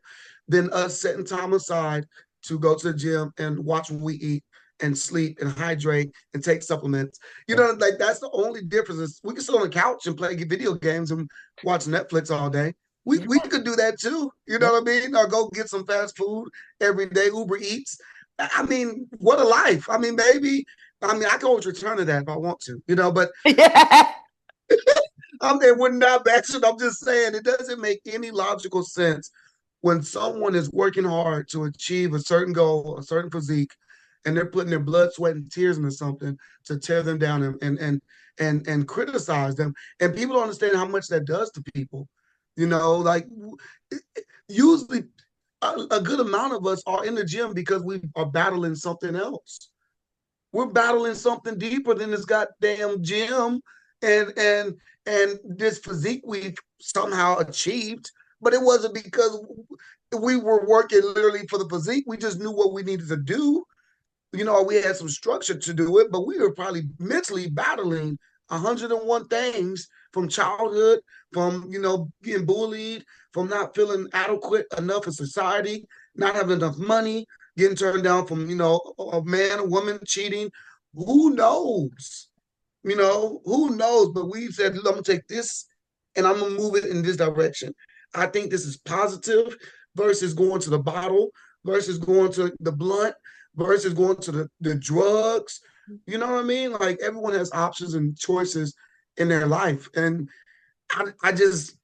[SPEAKER 2] Than us setting time aside to go to the gym and watch what we eat and sleep and hydrate and take supplements. Like that's the only difference. Is we can sit on the couch and play video games and watch Netflix all day. We
[SPEAKER 1] Yeah.
[SPEAKER 2] could do that too. You
[SPEAKER 1] Yeah.
[SPEAKER 2] know what I mean? Or go get some fast food every day, Uber Eats. I mean, what a life. I mean, maybe, I can always return to that if I want to, but
[SPEAKER 1] Yeah.
[SPEAKER 2] I'm there when not bashing. I'm just saying it doesn't make any logical sense when someone is working hard to achieve a certain goal, a certain physique, and they're putting their blood, sweat, and tears into something to tear them down and criticize them. And people don't understand how much that does to people. Like usually a good amount of us are in the gym because we are battling something else. We're battling something deeper than this goddamn gym and and this physique we've somehow achieved. But it wasn't because we were working literally for the physique. We just knew what we needed to do. We had some structure to do it, but we were probably mentally battling 101 things from childhood, from getting bullied, from not feeling adequate enough in society, not having enough money, getting turned down from a man, a woman cheating. Who knows? Who knows? But we said, I'm gonna take this and I'm gonna move it in this direction. I think this is positive versus going to the bottle, versus going to the blunt, versus going to the drugs. You know what I mean? Like everyone has options and choices in their life. And I just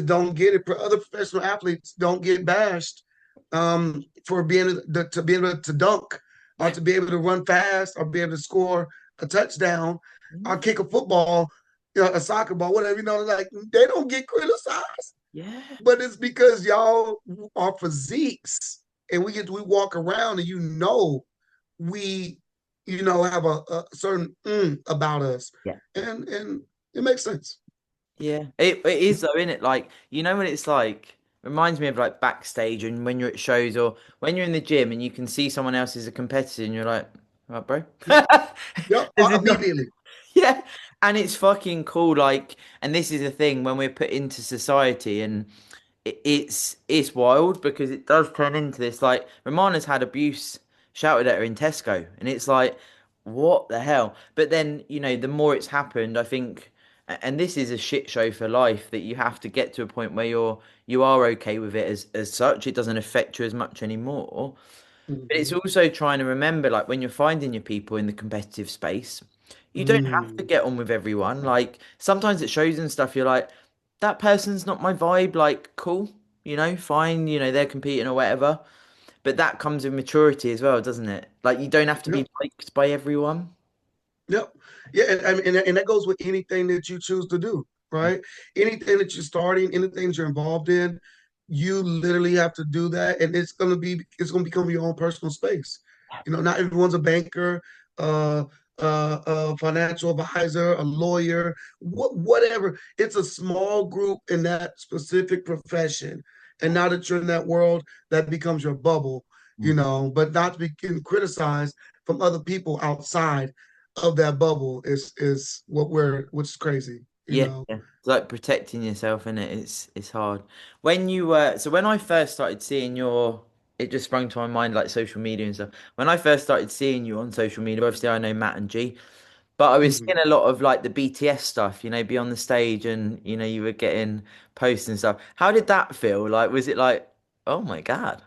[SPEAKER 2] don't get it. Other professional athletes don't get bashed for being to be able to dunk or
[SPEAKER 1] Yeah.
[SPEAKER 2] to be able to run fast or be able to score a touchdown or kick a football, a soccer ball, whatever. Like they don't get criticized,
[SPEAKER 1] Yeah.
[SPEAKER 2] but it's because y'all are physiques and we walk around and we have a certain about us,
[SPEAKER 1] Yeah.
[SPEAKER 2] and it makes sense.
[SPEAKER 1] Yeah, it is though, isn't it? Like, when it's like reminds me of like backstage and when you're at shows or when you're in the gym and you can see someone else is a competitor and you're like, right, bro.
[SPEAKER 2] Yep,
[SPEAKER 1] There's enough.
[SPEAKER 2] immediately.
[SPEAKER 1] Yeah, and it's fucking cool. Like, and this is the thing when we're put into society and it's wild because it does turn into this. Like, Romana's had abuse shouted at her in Tesco, and it's like, what the hell? But then, the more it's happened, I think, and this is a shit show for life that you have to get to a point where you are okay with it as such. It doesn't affect you as much anymore. But it's
[SPEAKER 2] Mm-hmm.
[SPEAKER 1] also trying to remember, like, when you're finding your people in the competitive space, you don't have to
[SPEAKER 2] Mm.
[SPEAKER 1] get on with everyone. Like, sometimes it shows and stuff, you're like, that person's not my vibe. Like, cool, fine, they're competing or whatever. But that comes with maturity as well, doesn't it? Like, you don't have to be
[SPEAKER 2] Yep.
[SPEAKER 1] liked by everyone.
[SPEAKER 2] Yep. Yeah, and that goes with anything that you choose to do, right? Anything that you're starting, anything that you're involved in, you literally have to do that, and it's gonna become your own personal space. Not everyone's a banker, uh, a financial advisor, a lawyer, whatever. It's a small group in that specific profession, and now that you're in that world, that becomes your bubble.
[SPEAKER 1] Mm.
[SPEAKER 2] but not to be getting criticized from other people outside of that bubble is which is crazy.
[SPEAKER 1] Yeah. It's like protecting yourself, isn't it? It's hard. When you so when I first started seeing it just sprung to my mind like social media and stuff. When I first started seeing you on social media, obviously I know Matt and G, but I was
[SPEAKER 2] Mhm.
[SPEAKER 1] seeing a lot of like the BTS stuff, be on the stage and you were getting posts and stuff. How did that feel? Like, was it like, oh my God,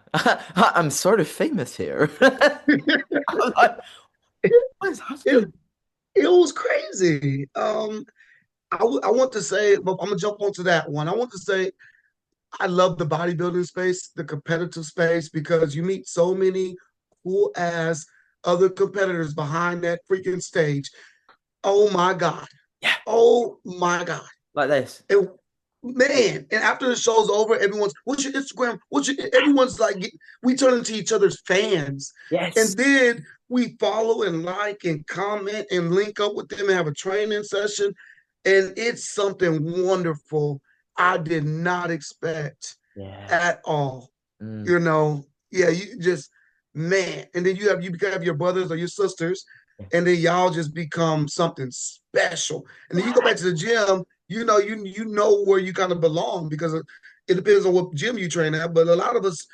[SPEAKER 1] I'm sort of famous here? I'm like, what is
[SPEAKER 2] it,
[SPEAKER 1] happening?
[SPEAKER 2] it was crazy. I want to say, but I'm gonna jump onto that one. I want to say I love the bodybuilding space, the competitive space, because you meet so many cool ass other competitors behind that freaking stage. Oh my God.
[SPEAKER 1] Yeah,
[SPEAKER 2] Oh my God.
[SPEAKER 1] like this.
[SPEAKER 2] And man, and after the show's over, everyone's what's your Instagram? Everyone's like we turn into each other's fans.
[SPEAKER 1] Yes.
[SPEAKER 2] And then we follow and like and comment and link up with them and have a training session. And it's something wonderful I did not expect
[SPEAKER 1] Yeah.
[SPEAKER 2] at all.
[SPEAKER 1] Mm.
[SPEAKER 2] You know, yeah, you just man, and then you have your brothers or your sisters, and then y'all just become something special. And then you go back to the gym, you know where you kind of belong because it depends on what gym you train at. But a lot of us,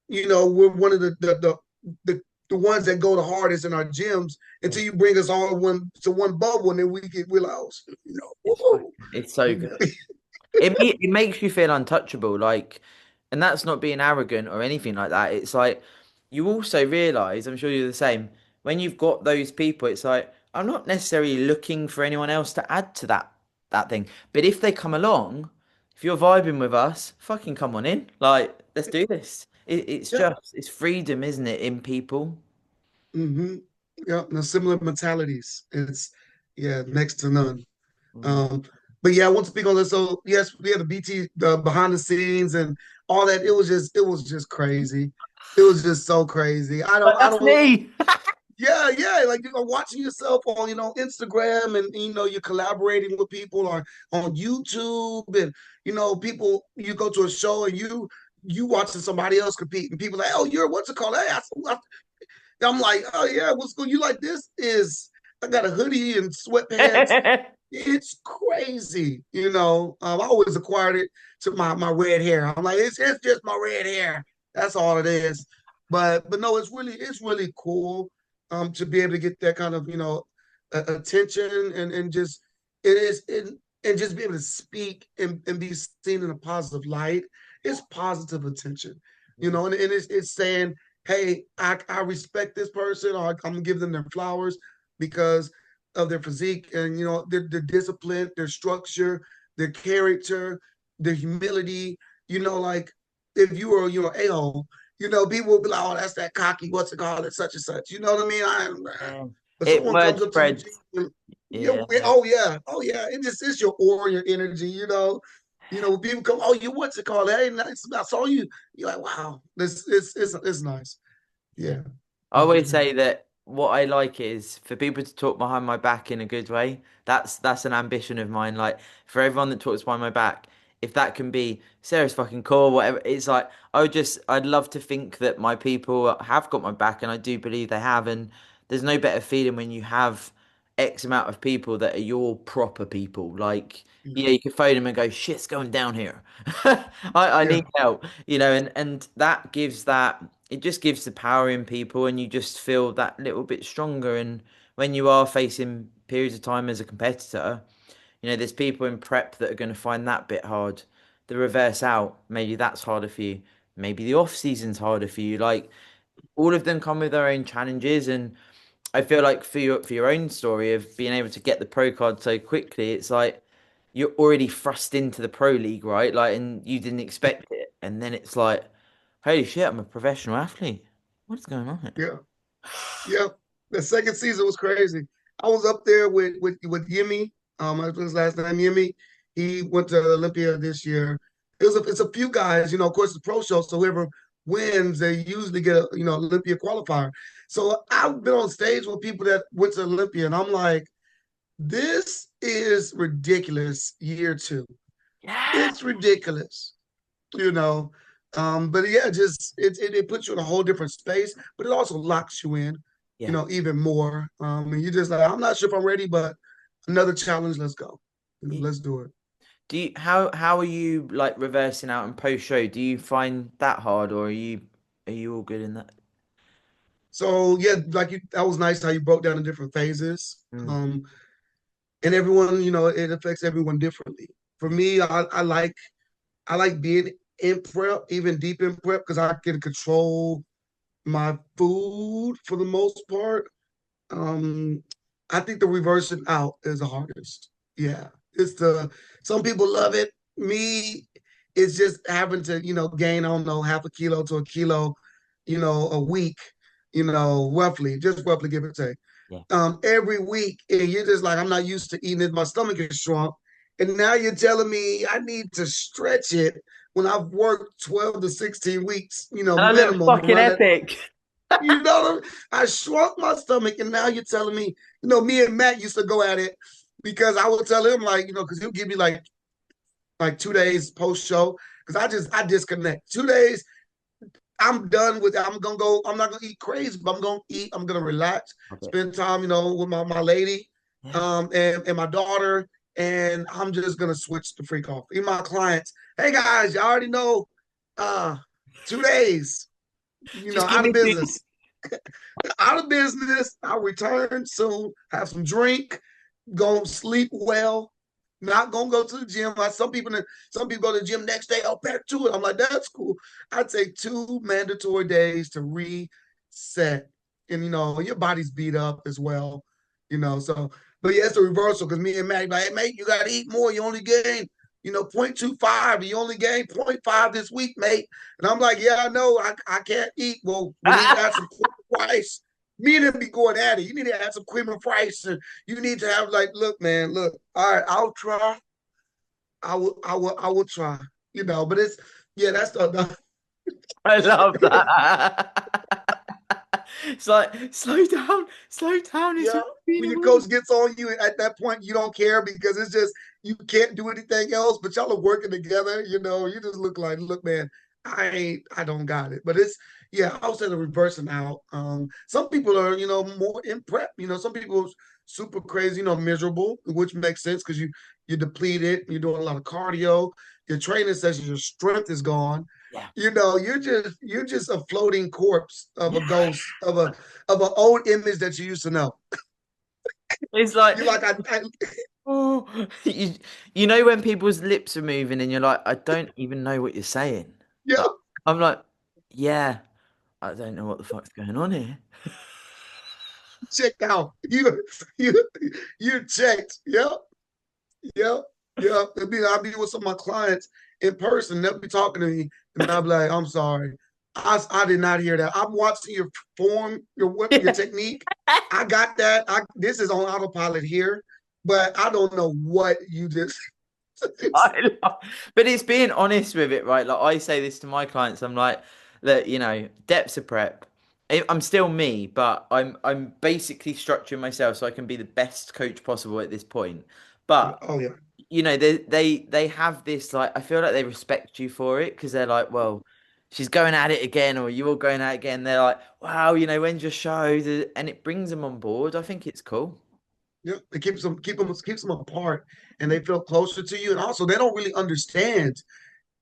[SPEAKER 2] we're one of the ones that go the hardest in our gyms
[SPEAKER 1] Yeah.
[SPEAKER 2] until you bring us all one bubble, and then we're like, oh, whoa.
[SPEAKER 1] It's so good. It makes you feel untouchable, like, and that's not being arrogant or anything like that. It's like you also realize, I'm sure you're the same, when you've got those people, it's like I'm not necessarily looking for anyone else to add to that thing. But if they come along, if you're vibing with us, fucking come on in. Like, let's do this.
[SPEAKER 2] Yeah.
[SPEAKER 1] It's freedom, isn't it, in people?
[SPEAKER 2] Mm-hmm. Yeah, the similar mentalities. It's next to none.
[SPEAKER 1] Mm.
[SPEAKER 2] Um, but yeah, I want to speak on this. So yes, we had the BT behind the scenes and all that. It was just crazy. It was just so crazy. I
[SPEAKER 1] Like,
[SPEAKER 2] don't I
[SPEAKER 1] that's
[SPEAKER 2] don't
[SPEAKER 1] me.
[SPEAKER 2] yeah, like watching yourself on Instagram, and you're collaborating with people on YouTube, and people, you go to a show and you watching somebody else compete, and people like, oh, you're what's it called? Hey, I'm like, oh yeah, what's good? You like this? Is I got a hoodie and sweatpants. It's crazy. I always acquired it to my red hair. I'm like, it's just my red hair. That's all it is. But no, it's really cool to be able to get that kind of attention, and just it is and just be able to speak and be seen in a positive light. It's positive attention, and it's saying, hey, I respect this person, or I'm gonna give them their flowers because of their physique and their discipline, their structure, their character, their humility. Like if you were a-hole, people will be like, oh, that's that cocky, what's it called, it's such and such. You know what I mean?
[SPEAKER 1] Yeah.
[SPEAKER 2] But
[SPEAKER 1] It
[SPEAKER 2] someone
[SPEAKER 1] word
[SPEAKER 2] comes up to you,
[SPEAKER 1] spreads.
[SPEAKER 2] and, yeah,
[SPEAKER 1] Yeah.
[SPEAKER 2] oh yeah, it's your aura, your energy. When people come, oh, you what's it called? Hey, nice, I saw you. You're like, wow, this it's nice.
[SPEAKER 1] Yeah.
[SPEAKER 2] Yeah.
[SPEAKER 1] I always say that what I like is for people to talk behind my back in a good way. That's an ambition of mine. Like for everyone that talks behind my back, if that can be Sarah's fucking cool, whatever. It's like I'd love to think that my people have got my back, and I do believe they have. And there's no better feeling when you have X amount of people that are your proper people. Like,
[SPEAKER 2] Yeah.
[SPEAKER 1] yeah, you can phone them and go, shit's going down here. I
[SPEAKER 2] Yeah.
[SPEAKER 1] need help, and that gives that it just gives the power in people, and you just feel that little bit stronger. And when you are facing periods of time as a competitor, there's people in prep that are going to find that bit hard. The reverse out, maybe that's harder for you. Maybe the off season's harder for you. Like all of them come with their own challenges, and I feel like for your own story of being able to get the pro card so quickly, it's like you're already thrust into the pro league, right? Like, and you didn't expect it, and then it's like, holy shit, I'm a professional athlete. What is going on here?
[SPEAKER 2] Yeah. Yeah, the second season was crazy. I was up there with Yemi. I think his last name Yemi. He went to Olympia this year. It's a few guys. Of course, it's a pro show, so whoever wins, they usually get a Olympia qualifier. So I've been on stage with people that went to Olympia, and I'm like, this is ridiculous. Year two,
[SPEAKER 1] Yeah.
[SPEAKER 2] it's ridiculous. You know, But yeah, just it puts you in a whole different space, but it also locks you in,
[SPEAKER 1] Yeah.
[SPEAKER 2] even more. And you just like, I'm not sure if I'm ready, but another challenge, let's go. Let's do it.
[SPEAKER 1] Do you how are you like reversing out and post show? Do you find that hard, or are you all good in that?
[SPEAKER 2] So yeah, like that was nice how you broke down the different phases.
[SPEAKER 1] Mm,
[SPEAKER 2] And everyone, it affects everyone differently. For me, I like being in prep, even deep in prep, because I can control my food for the most part. Um, I think the reversing out is the hardest. Yeah, it's the some people love it. Me, it's just having to, gain, I don't know, half a kilo to a kilo, a week, roughly, just roughly give or take.
[SPEAKER 1] yeah.
[SPEAKER 2] Every week, and you're just like, I'm not used to eating it. My stomach is shrunk, and now you're telling me I need to stretch it when I've worked 12 to 16 weeks,
[SPEAKER 1] And I look
[SPEAKER 2] minimum
[SPEAKER 1] fucking
[SPEAKER 2] around that.
[SPEAKER 1] epic.
[SPEAKER 2] I shrunk my stomach, and now you're telling me, me and Matt used to go at it because I would tell him like, because he'll give me like 2 days post show because I disconnect 2 days. I'm done with it. I'm gonna go. I'm not gonna eat crazy, but I'm gonna eat. I'm gonna relax,
[SPEAKER 1] Okay.
[SPEAKER 2] spend time, with my lady,
[SPEAKER 1] Yeah.
[SPEAKER 2] and my daughter, and I'm just gonna switch the freak off. Even my clients, hey guys, you already know, uh, 2 days,
[SPEAKER 1] Just give
[SPEAKER 2] out of
[SPEAKER 1] me two.
[SPEAKER 2] business. Out of business. I'll return soon. Have some drink. Go sleep well. Not gonna go to the gym. Like some people go to the gym next day. Oh, back to it. I'm like, that's cool. I take 2 mandatory days to reset, and your body's beat up as well. So but yeah, it's a reversal because me and Matt like, hey mate, you gotta eat more. You only gain, 0.25. You only gain 0.5 this week, mate. And I'm like, yeah, I know. I can't eat. Well, we need to add some rice. Me and him be going at it. You need to add some cream and rice, and you need to have like, look, man, look. All right, I'll try. I will try. But it's yeah, that's the
[SPEAKER 1] I love that. It's like slow down. It's
[SPEAKER 2] yeah.
[SPEAKER 1] really being
[SPEAKER 2] When
[SPEAKER 1] a
[SPEAKER 2] your
[SPEAKER 1] woman.
[SPEAKER 2] coach gets on you at that point, you don't care because it's just you can't do anything else. But y'all are working together. You just look like, look, man, I don't got it. But it's yeah, I would say the reversing out. Some people are more in prep. Some people super crazy, miserable, which makes sense because you're depleted. You're doing a lot of cardio. Your training sessions, your strength is gone.
[SPEAKER 1] Yeah.
[SPEAKER 2] You're just a floating corpse of a
[SPEAKER 1] Yeah.
[SPEAKER 2] ghost of an old image that you used to know.
[SPEAKER 1] It's like,
[SPEAKER 2] You're like,
[SPEAKER 1] oh, you know when people's lips are moving and you're like, I don't even know what you're saying.
[SPEAKER 2] yeah,
[SPEAKER 1] Like, I'm like, yeah, I don't know what the fuck's going on here.
[SPEAKER 2] checked out. You you checked. Yep, yep, yep. I'll be with some of my clients in person. They'll be talking to me, and I'll be like, I'm sorry. I did not hear that. I'm watching your form, your
[SPEAKER 1] Yeah.
[SPEAKER 2] technique. I got that. This is on autopilot here, but I don't know what you just.
[SPEAKER 1] But it's being honest with it, right? Like I say this to my clients, I'm like, that depths of prep. I'm still me, but I'm basically structuring myself so I can be the best coach possible at this point.
[SPEAKER 2] Yeah.
[SPEAKER 1] But
[SPEAKER 2] Oh yeah.
[SPEAKER 1] they have this like I feel like they respect you for it because they're like, well, she's going at it again, or you're going at it again. They're like, wow, when's your show? And it brings them on board. I think it's cool.
[SPEAKER 2] Yeah, it keeps them apart, and they feel closer to you, and also they don't really understand.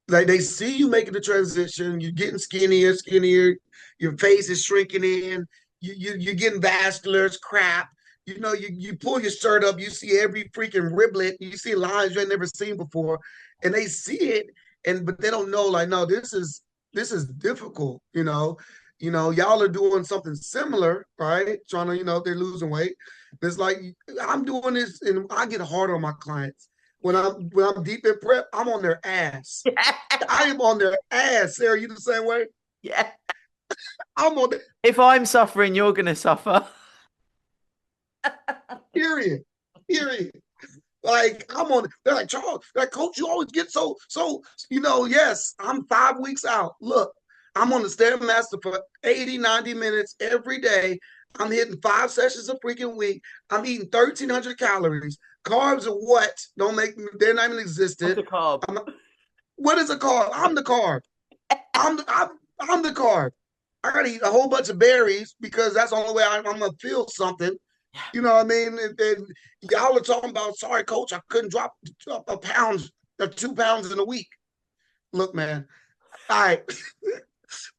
[SPEAKER 2] Like they see you making the transition, you're getting skinnier, skinnier, your face is shrinking in, you're getting vascular, it's crap. You pull your shirt up, you see every freaking riblet, you see lines you ain't never seen before, and they see it, but they don't know, like, no, this is difficult, y'all are doing something similar, right? Trying to, they're losing weight. It's like I'm doing this, and I get hard on my clients when I'm deep in prep. I'm on their ass. I am on their ass. Sarah, you the same way?
[SPEAKER 1] Yeah.
[SPEAKER 2] I'm on the
[SPEAKER 1] If I'm suffering, you're gonna suffer.
[SPEAKER 2] period. Period. Like I'm on. They're like, Charles, like coach, you always get so. Yes, I'm 5 weeks out. Look, I'm on the stairmaster for 80, 90 minutes every day. I'm hitting 5 sessions a freaking week. I'm eating 1,300 calories. Carbs are what? Don't make. They're not even
[SPEAKER 1] What's
[SPEAKER 2] existent.
[SPEAKER 1] a carb?
[SPEAKER 2] I'm, what is a carb? I'm the carb. I'm the carb. I gotta eat a whole bunch of berries because that's the only way I'm gonna feel something. You know what I mean? And y'all are talking about, sorry, coach, I couldn't drop a pound or 2 pounds in a week. Look, man. All right.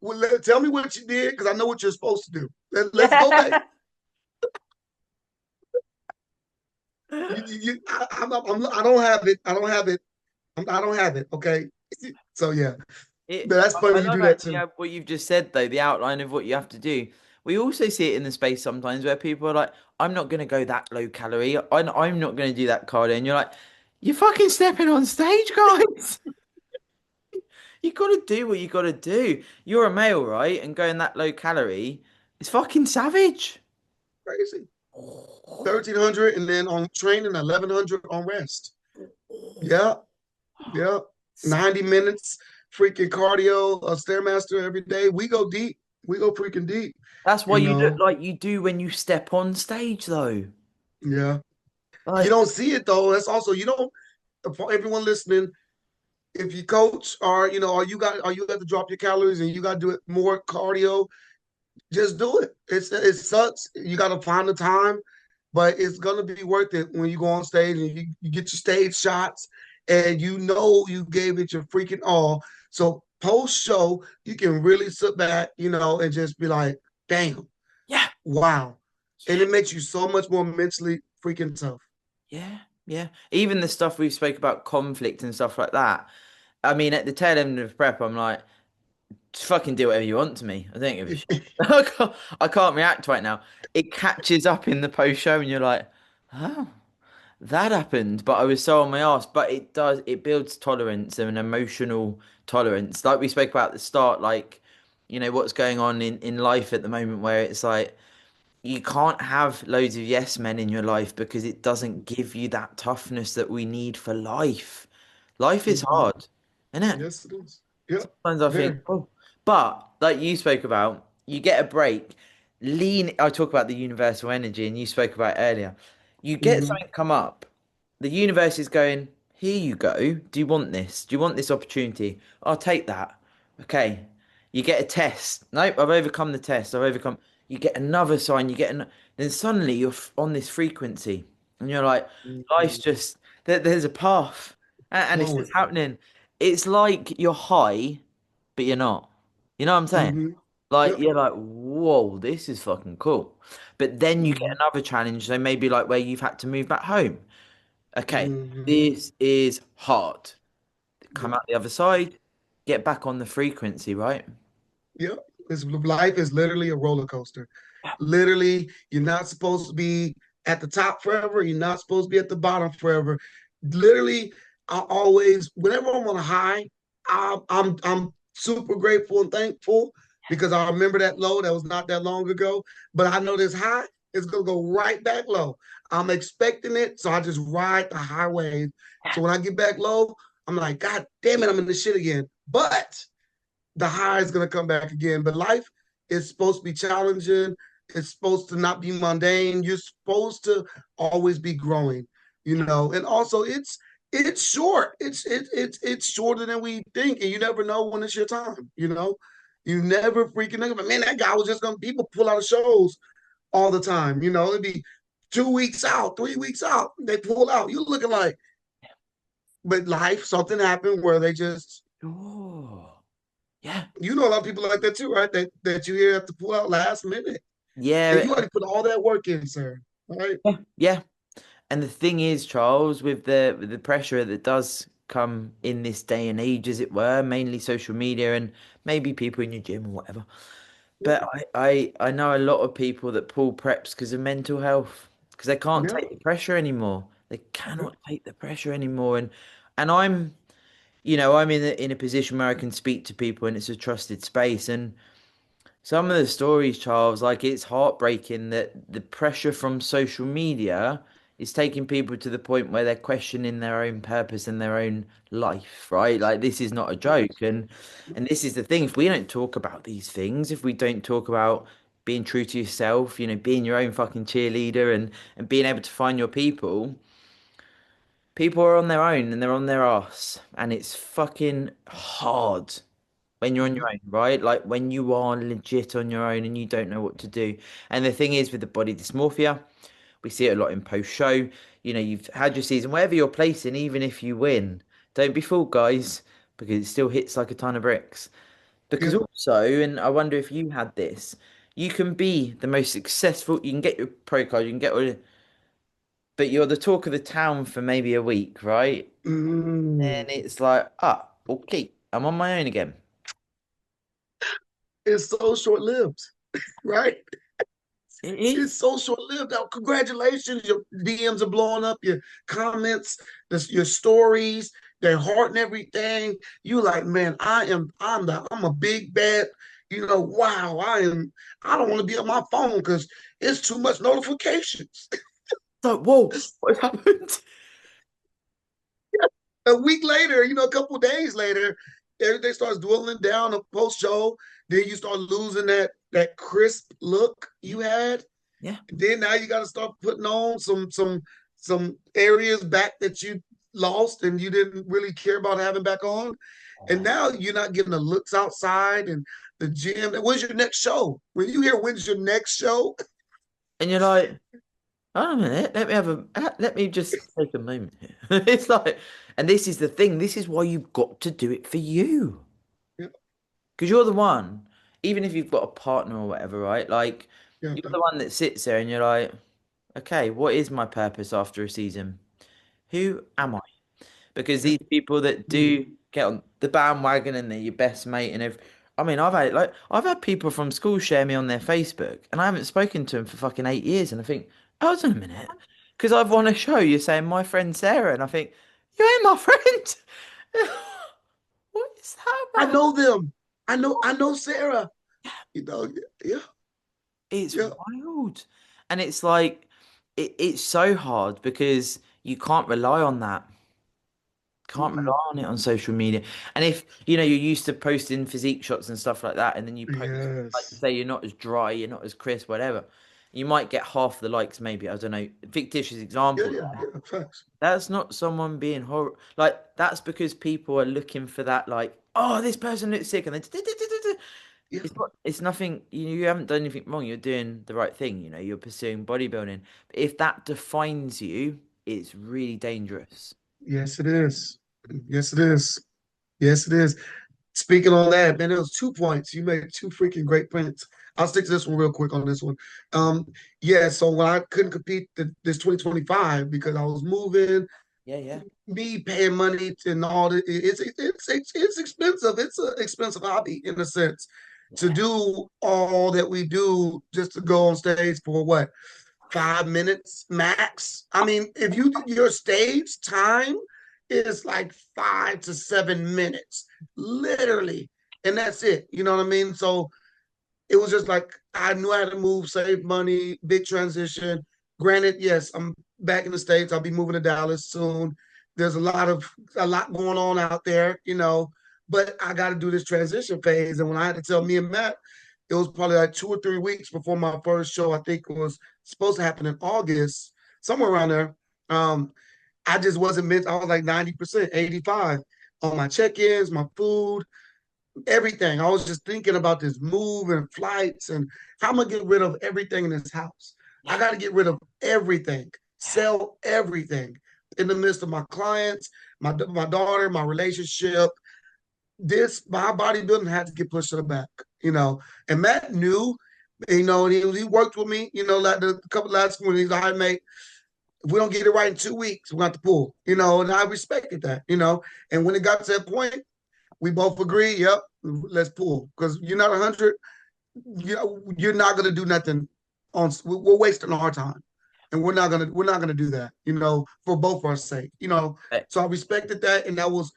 [SPEAKER 2] Well, tell me what you did because I know what you're supposed to do. Let's go back.
[SPEAKER 1] Yeah.
[SPEAKER 2] I don't have it. I don't have it. I don't have it. Okay. So yeah, that's
[SPEAKER 1] I
[SPEAKER 2] funny. You
[SPEAKER 1] love
[SPEAKER 2] do that
[SPEAKER 1] actually
[SPEAKER 2] too.
[SPEAKER 1] what you've just said, though, the outline of what you have to do. We also see it in the space sometimes where people are like, I'm not going to go that low calorie. I'm not going to do that cardio. And you're like, you're fucking stepping on stage, guys. You got to do what you got to do. You're a male, right? And going that low calorie is fucking savage.
[SPEAKER 2] Crazy. 1,300 and then on training 1,100 on rest. Yeah, yeah. 90 minutes freaking cardio, a stairmaster every day. We go deep. We go freaking deep.
[SPEAKER 1] That's why
[SPEAKER 2] You
[SPEAKER 1] you look
[SPEAKER 2] know.
[SPEAKER 1] like you do when you step on stage, though.
[SPEAKER 2] Yeah. You
[SPEAKER 1] Like,
[SPEAKER 2] don't see it though. That's also you don't. For everyone listening, if you coach or you got to drop your calories and you got to do it more cardio, just do it. It sucks. You got to find the time, but it's gonna be worth it when you go on stage and you get your stage shots and you know you gave it your freaking all. So post show, you can really sit back, and just be like, damn,
[SPEAKER 1] yeah,
[SPEAKER 2] wow. And it makes you so much more mentally freaking tough.
[SPEAKER 1] yeah, yeah. Even the stuff we spoke about, conflict and stuff like that. I mean, at the tail end of prep, I'm like, just fucking do whatever you want to me. I don't give a shit. I can't react right now. It catches up in the post show, and you're like, oh, that happened. But I was so on my ass. But it builds tolerance and an emotional tolerance. Like we spoke about at the start, like, what's going on in life at the moment where it's like, you can't have loads of yes men in your life because it doesn't give you that toughness that we need for life. Life is
[SPEAKER 2] Mhm.
[SPEAKER 1] hard, isn't it?
[SPEAKER 2] Yes, it is. Yeah,
[SPEAKER 1] Sometimes I think,
[SPEAKER 2] very.
[SPEAKER 1] oh, but like you spoke about, you get a break. I talk about the universal energy, and you spoke about it earlier. You get
[SPEAKER 2] Hmm.
[SPEAKER 1] something come up. The universe is going, here you go. Do you want this? Do you want this opportunity? I'll take that. Okay. You get a test. Nope, I've overcome the test. I've overcome. You get another sign. Then suddenly you're on this frequency, and you're like, life's
[SPEAKER 2] Hmm.
[SPEAKER 1] just there's a path, and it's just
[SPEAKER 2] Flowing.
[SPEAKER 1] happening. It's like you're high, but you're not. You know what I'm saying?
[SPEAKER 2] Hmm.
[SPEAKER 1] Like
[SPEAKER 2] Yep.
[SPEAKER 1] you're like, whoa, this is fucking cool. But then you get
[SPEAKER 2] Hmm.
[SPEAKER 1] another challenge. So maybe like where you've had to move back home. Okay,
[SPEAKER 2] Hmm.
[SPEAKER 1] this is hard. Come
[SPEAKER 2] Yep.
[SPEAKER 1] out the other side, get back on the frequency, right?
[SPEAKER 2] Yep. Life is literally a roller coaster. Literally, you're not supposed to be at the top forever. You're not supposed to be at the bottom forever. Literally, I always, whenever I'm on a high, I'm super grateful and thankful because I remember that low that was not that long ago. But I know this high is gonna go right back low. I'm expecting it, so I just ride the high wave. So when I get back low, I'm like, God damn it, I'm in the shit again. But the high is going to come back again. But life is supposed to be challenging. It's supposed to not be mundane. You're supposed to always be growing, And also, it's short. It's shorter than we think, and you never know when it's your time. You never freaking think about, man, that guy was just gonna. People pull out of shows all the time. It'd be 2 weeks out, 3 weeks out, they pull out. You're looking like, but life, something happened where they just
[SPEAKER 1] Oh, yeah,
[SPEAKER 2] a lot of people like that too, right? That you hear have to pull out last minute, and
[SPEAKER 1] yeah,
[SPEAKER 2] you already put all that work in, sir. Right?
[SPEAKER 1] yeah, yeah. And the thing is, Charles, with the pressure that does come in this day and age, as it were, mainly social media and maybe people in your gym or whatever. But I know a lot of people that pull preps because of mental health, because they can't
[SPEAKER 2] Yeah,
[SPEAKER 1] take the pressure anymore. They
[SPEAKER 2] yeah,
[SPEAKER 1] cannot take the pressure anymore. And I'm in a position where I can speak to people and it's a trusted space. And some of the stories, Charles, like it's heartbreaking that the pressure from social media is taking people to the point where they're questioning their own purpose and their own life, right? Like this is not a joke. And this is the thing. If we don't talk about these things, if we don't talk about being true to yourself, being your own fucking cheerleader and being able to find your people are on their own and they're on their ass. And it's fucking hard. when you're on your
[SPEAKER 2] Mhm.
[SPEAKER 1] own, right? Like when you are legit on your own and you don't know what to do. And the thing is with the body dysmorphia, we see it a lot in post show. You know, you've had your season, wherever you're placing, even if you win, don't be fooled, guys, because it still hits like a ton of bricks. Because
[SPEAKER 2] Yeah.
[SPEAKER 1] also, and I wonder if you had this, you can be the most successful, you can get your pro card, you can get all, but you're the talk of the town for maybe a week, right?
[SPEAKER 2] Mm.
[SPEAKER 1] And it's like, ah, okay, I'm on my own again.
[SPEAKER 2] It's so short-lived, right?
[SPEAKER 1] It is.
[SPEAKER 2] It's so short-lived. Now, congratulations, your DMs are blowing up, your comments, your stories, their heart and everything. You like, man, I'm a big bad, wow, I don't want to be on my phone because it's too much notifications.
[SPEAKER 1] So, whoa, what happened?
[SPEAKER 2] A week later, a couple of days later, everything starts dwindling down a post show. Then you start losing that crisp look
[SPEAKER 1] Yeah,
[SPEAKER 2] you had.
[SPEAKER 1] yeah.
[SPEAKER 2] Then now you got to start putting on some areas back that you lost and you didn't really care about having back on. And now you're not getting the looks outside and the gym. When's your next show? When you hear when's your next show?
[SPEAKER 1] And you're like, hold on a minute, let me just take a moment here. It's like, and this is the thing, this is why you've got to do it for you.
[SPEAKER 2] Yeah,
[SPEAKER 1] Because you're the one, even if you've got a partner or whatever, right? Like,
[SPEAKER 2] yeah,
[SPEAKER 1] you're the one that sits there and you're like, okay, what is my purpose after a season? Who am I? Because
[SPEAKER 2] yeah.
[SPEAKER 1] these people that
[SPEAKER 2] Mm.
[SPEAKER 1] do get on the bandwagon and they're your best mate and I mean, I've had people from school share me on their Facebook and I haven't spoken to them for fucking 8 years and I think, hold on a minute, because I've won a show. You're saying my friend Sarah and I think you ain't my friend. What is that
[SPEAKER 2] I
[SPEAKER 1] about?
[SPEAKER 2] know them. I know Sarah. Yeah,
[SPEAKER 1] It's
[SPEAKER 2] yeah.
[SPEAKER 1] wild, and it's like it's so hard because you can't rely on that. Can't
[SPEAKER 2] Mm-mm.
[SPEAKER 1] rely on it on social media. And if you know you're used to posting physique shots and stuff like that, and then you post, like you
[SPEAKER 2] Yes.
[SPEAKER 1] say, you're not as dry, you're not as crisp, whatever, you might get half the likes, maybe. I don't know. Fictitious
[SPEAKER 2] Yeah,
[SPEAKER 1] example.
[SPEAKER 2] yeah, yeah. Facts.
[SPEAKER 1] That's not someone being horrible. Like that's because people are looking for that. Like, oh, this person looks sick, and then
[SPEAKER 2] Yeah.
[SPEAKER 1] it's not. It's nothing. You haven't done anything wrong. You're doing the right thing. You know, you're pursuing bodybuilding. But if that defines you, it's really dangerous.
[SPEAKER 2] Yes, it is. Yes, it is. Yes, it is. Speaking on that, man, there was 2 points. You made two freaking great points. I'll stick to this one real quick on this one. Um, yeah, so when I couldn't compete this 2025 because I was moving,
[SPEAKER 1] Yeah, yeah.
[SPEAKER 2] me paying money and all that, it's expensive. It's an expensive hobby in a sense to
[SPEAKER 1] Yeah.
[SPEAKER 2] do all that we do just to go on stage for what 5 minutes max. I mean, if your stage time is like 5 to 7 minutes, literally, and that's it. You know what I mean? So it was just like I knew I had to move, save money, big transition. Granted, yes, I'm back in the States. I'll be moving to Dallas soon. There's a lot going on out there, but I got to do this transition phase. And when I had to tell me and Matt, it was probably like 2 or 3 weeks before my first show. I think it was supposed to happen in August, somewhere around there. Um, I just wasn't meant. I was like 90%, 85 on my check-ins, my food, everything. I was just thinking about this move and flights and how I'm gonna get rid of everything in this house. I got to get rid of everything, sell everything in the midst of my clients, my daughter, my relationship. This my bodybuilding had to get pushed to the back. And Matt knew, and he worked with me, like the couple last when he's like, mate, if we don't get it right in 2 weeks, we're going to have to pull, and I respected that. And when it got to that point, we both agreed, yep, let's pull. Because you're not 100, you're not going to do nothing we're wasting our time. And we're not gonna do that, for both our sake.
[SPEAKER 1] But
[SPEAKER 2] So I respected that, and it was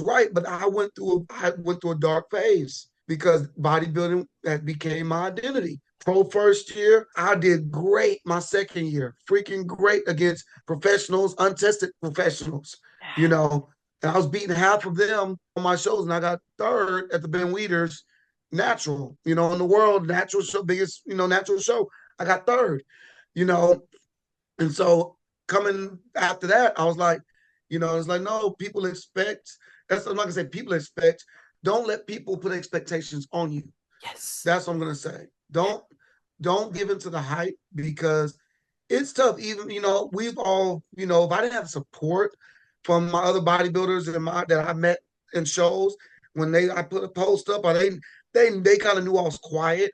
[SPEAKER 2] right. But I went through a dark phase because bodybuilding that became my identity. Pro first year, I did great my second year, freaking great against professionals, untested professionals, you know. And I was beating half of them on my shows, and I got third at the Ben Weeders natural, in the world, natural show, biggest, natural show. I got third, you know. And so coming after that, I was like, it's like, no, people expect, that's I'm not gonna say people expect, don't let people put expectations on you.
[SPEAKER 1] Yes.
[SPEAKER 2] That's what I'm gonna say. Don't give into the hype because it's tough. Even we've all if I didn't have support from my other bodybuilders and my that I met in shows when I put a post up or they kind of knew I was quiet.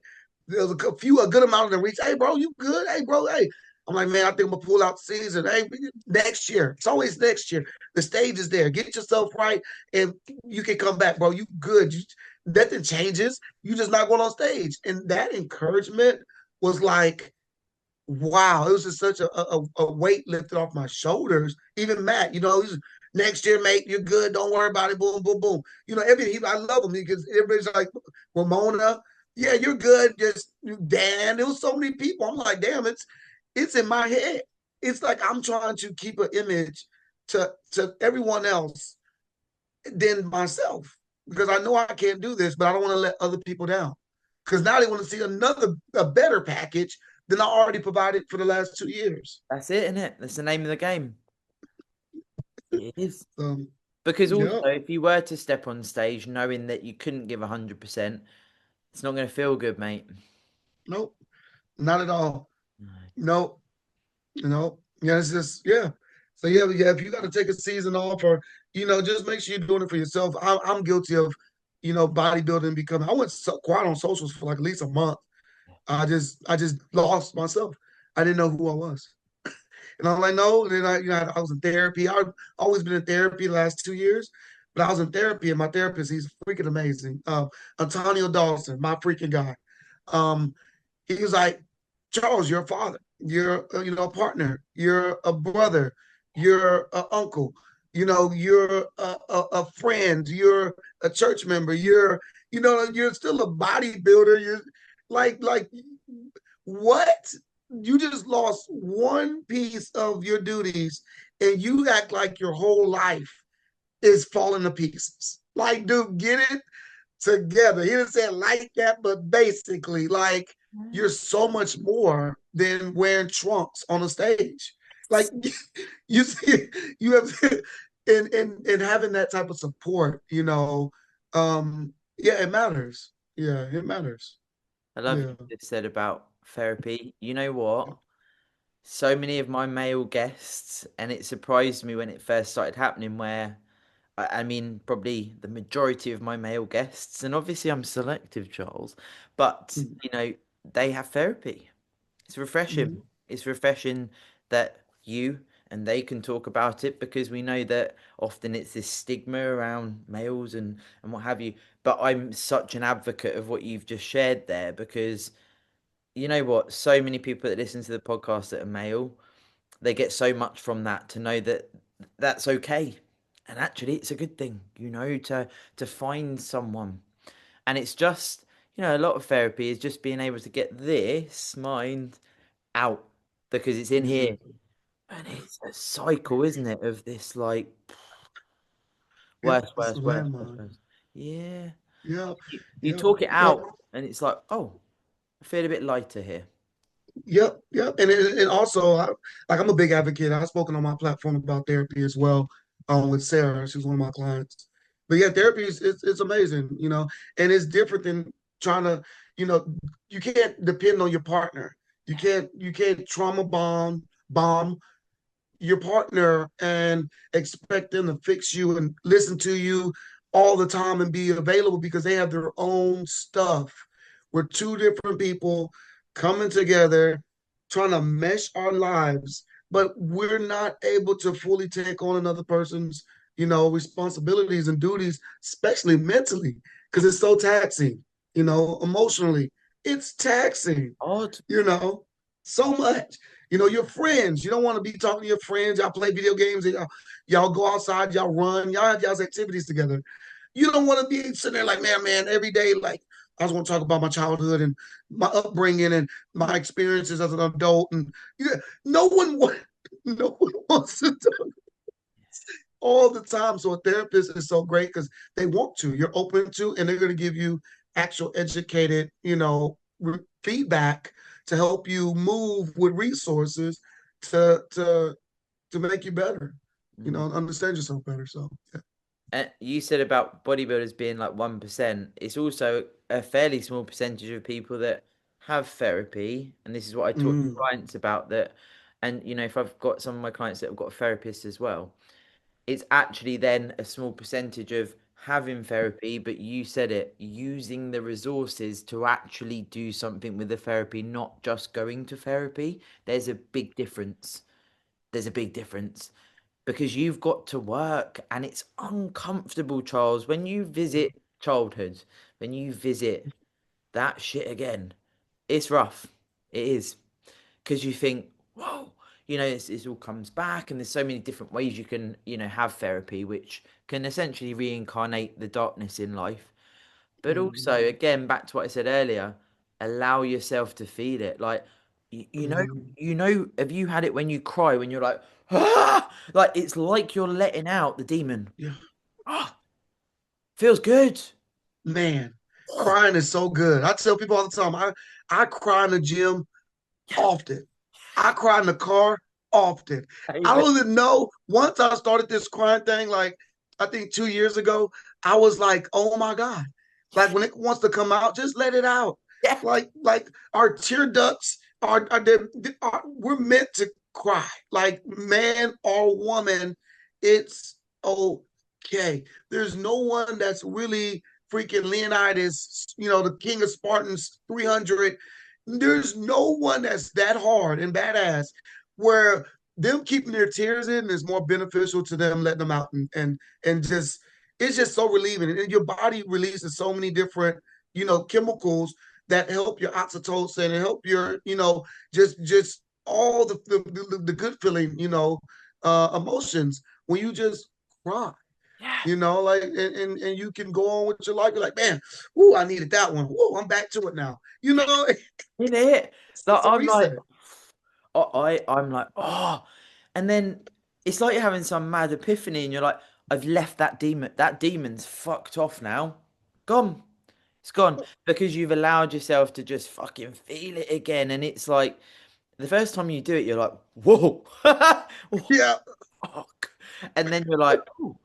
[SPEAKER 2] There was a good amount of them reached, hey bro, you good? Hey bro, hey. I'm like, man, I think I'm gonna pull out the season. Hey, next year. It's always next year. The stage is there. Get yourself right, and you can come back, bro. You good? Nothing changes. You just not going on stage, and that encouragement was like, wow, it was just such a weight lifted off my shoulders. Even Matt, he's next year, mate, you're good. Don't worry about it. Boom, boom, boom. I love him because everybody's like, Ramona, yeah, you're good. Just Dan, there was so many people. I'm like, damn, it's in my head. It's like I'm trying to keep an image to everyone else than myself because I know I can't do this, but I don't want to let other people down because now they want to see a better package than I already provided for the last 2 years.
[SPEAKER 1] That's it, isn't it? That's the name of the game. It is. Because also,
[SPEAKER 2] Yeah,
[SPEAKER 1] if you were to step on stage knowing that you couldn't give 100%, it's not going to feel good, mate.
[SPEAKER 2] nope, not at all.
[SPEAKER 1] No.
[SPEAKER 2] Nope, yeah, it's just yeah. So yeah, if you got to take a season off or just make sure you're doing it for yourself. I'm guilty of bodybuilding becoming. I went quiet on socials for like at least a month. I just lost myself. I didn't know who I was. And I'm like, no. And then I was in therapy. I've always been in therapy the last 2 years, but I was in therapy, and my therapist, he's freaking amazing. Antonio Dawson, my freaking guy. Um, he was like, Charles, you're a father. You're a partner. You're a brother. You're an uncle. You're a friend. You're a church member. You're still a bodybuilder. You're like what? You just lost one piece of your duties and you act like your whole life is falling to pieces. Like, dude, get it together. He didn't say it like that, but basically, like, you're so much more than wearing trunks on a stage. Like, you see, you have and having that type of support, yeah, it matters. Yeah, it matters.
[SPEAKER 1] I love what
[SPEAKER 2] Yeah.
[SPEAKER 1] you just said about therapy. You know what? So many of my male guests, and it surprised me when it first started happening, where I mean, probably the majority of my male guests, and obviously I'm selective, Charles, but they have therapy. It's refreshing.
[SPEAKER 2] Mm-hmm.
[SPEAKER 1] It's refreshing that you and they can talk about it because we know that often it's this stigma around males and what have you. But I'm such an advocate of what you've just shared there because you know what? So many people that listen to the podcast that are male, they get so much from that to know that that's okay. And actually it's a good thing, to find someone. And it's just, a lot of therapy is just being able to get this mind out because it's in here.
[SPEAKER 2] Exactly.
[SPEAKER 1] And it's a cycle, isn't it, of this like
[SPEAKER 2] Yeah,
[SPEAKER 1] worse,
[SPEAKER 2] it's a
[SPEAKER 1] worse, worse, worse,
[SPEAKER 2] landmine.
[SPEAKER 1] worse. Yeah.
[SPEAKER 2] Yeah,
[SPEAKER 1] You
[SPEAKER 2] yeah.
[SPEAKER 1] talk it
[SPEAKER 2] But
[SPEAKER 1] out and it's like, oh, I feel a bit lighter here.
[SPEAKER 2] yep, yep. And also, like I'm a big advocate. I've spoken on my platform about therapy as well, with Sarah. She's one of my clients. But yeah, therapy is it's amazing, and it's different than trying to, you know, you can't depend on your partner. You can't trauma bomb your partner and expect them to fix you and listen to you all the time and be available because they have their own stuff. We're two different people coming together, trying to mesh our lives, but we're not able to fully take on another person's, responsibilities and duties, especially mentally, because it's so taxing, emotionally. It's taxing,
[SPEAKER 1] Odd.
[SPEAKER 2] you know, so much. Your friends. You don't want to be talking to your friends. Y'all play video games. Y'all go outside. Y'all run. Y'all have y'all's activities together. You don't want to be sitting there like, man, every day, like, I just want to talk about my childhood and my upbringing and my experiences as an adult. And yeah, no one, no one wants to talk all the time. So a therapist is so great because they want to. You're open to, and they're going to give you actual educated, feedback to help you move with resources to to make you better,
[SPEAKER 1] Mm.
[SPEAKER 2] understand yourself better. So yeah.
[SPEAKER 1] You said about bodybuilders being like 1%. It's also a fairly small percentage of people that have therapy, and this is what I talk to
[SPEAKER 2] Mm,
[SPEAKER 1] clients about. That, and if I've got some of my clients that have got a therapist as well, it's actually then a small percentage of having therapy, but you said it, using the resources to actually do something with the therapy, not just going to therapy. There's a big difference. There's a big difference because you've got to work and it's uncomfortable, Charles. When you visit childhood, when you visit that shit again, it's rough. It is because you think, whoa, it all comes back, and there's so many different ways you can, have therapy, which can essentially reincarnate the darkness in life. But also,
[SPEAKER 2] mm,
[SPEAKER 1] again, back to what I said earlier, allow yourself to feel it. Like,
[SPEAKER 2] mm.
[SPEAKER 1] have you had it when you cry, when you're like, ah, like it's like you're letting out the demon.
[SPEAKER 2] Yeah,
[SPEAKER 1] Ah, feels good.
[SPEAKER 2] man,
[SPEAKER 1] Oh,
[SPEAKER 2] crying is so good. I tell people all the time, I cry in the gym
[SPEAKER 1] yeah,
[SPEAKER 2] often. I cry in the car often. I
[SPEAKER 1] amen.
[SPEAKER 2] don't even know. Once I started this crying thing, like I think 2 years ago, I was like, oh my God. Like when it wants to come out, just let it out.
[SPEAKER 1] Yeah,
[SPEAKER 2] Like our tear ducts we're meant to cry. Like man or woman, it's okay. There's no one that's really freaking Leonidas, the king of Spartans 300. There's no one that's that hard and badass where them keeping their tears in is more beneficial to them letting them out and just it's just so relieving. And your body releases so many different, chemicals that help your oxytocin and help your, just all the good feeling, emotions when you just cry.
[SPEAKER 1] yeah,
[SPEAKER 2] Like and you can go on with your life. You're like, man, ooh, I needed that one. Ooh, I'm back to it now.
[SPEAKER 1] in it. Like
[SPEAKER 2] It's a
[SPEAKER 1] I'm like,
[SPEAKER 2] reset.
[SPEAKER 1] I'm like, oh, and then it's like you're having some mad epiphany, and you're like, I've left that demon. That demon's fucked off now. Gone. It's gone because you've allowed yourself to just fucking feel it again. And it's like the first time you do it, you're like, whoa, oh,
[SPEAKER 2] Yeah,
[SPEAKER 1] fuck. And then you're like, oh.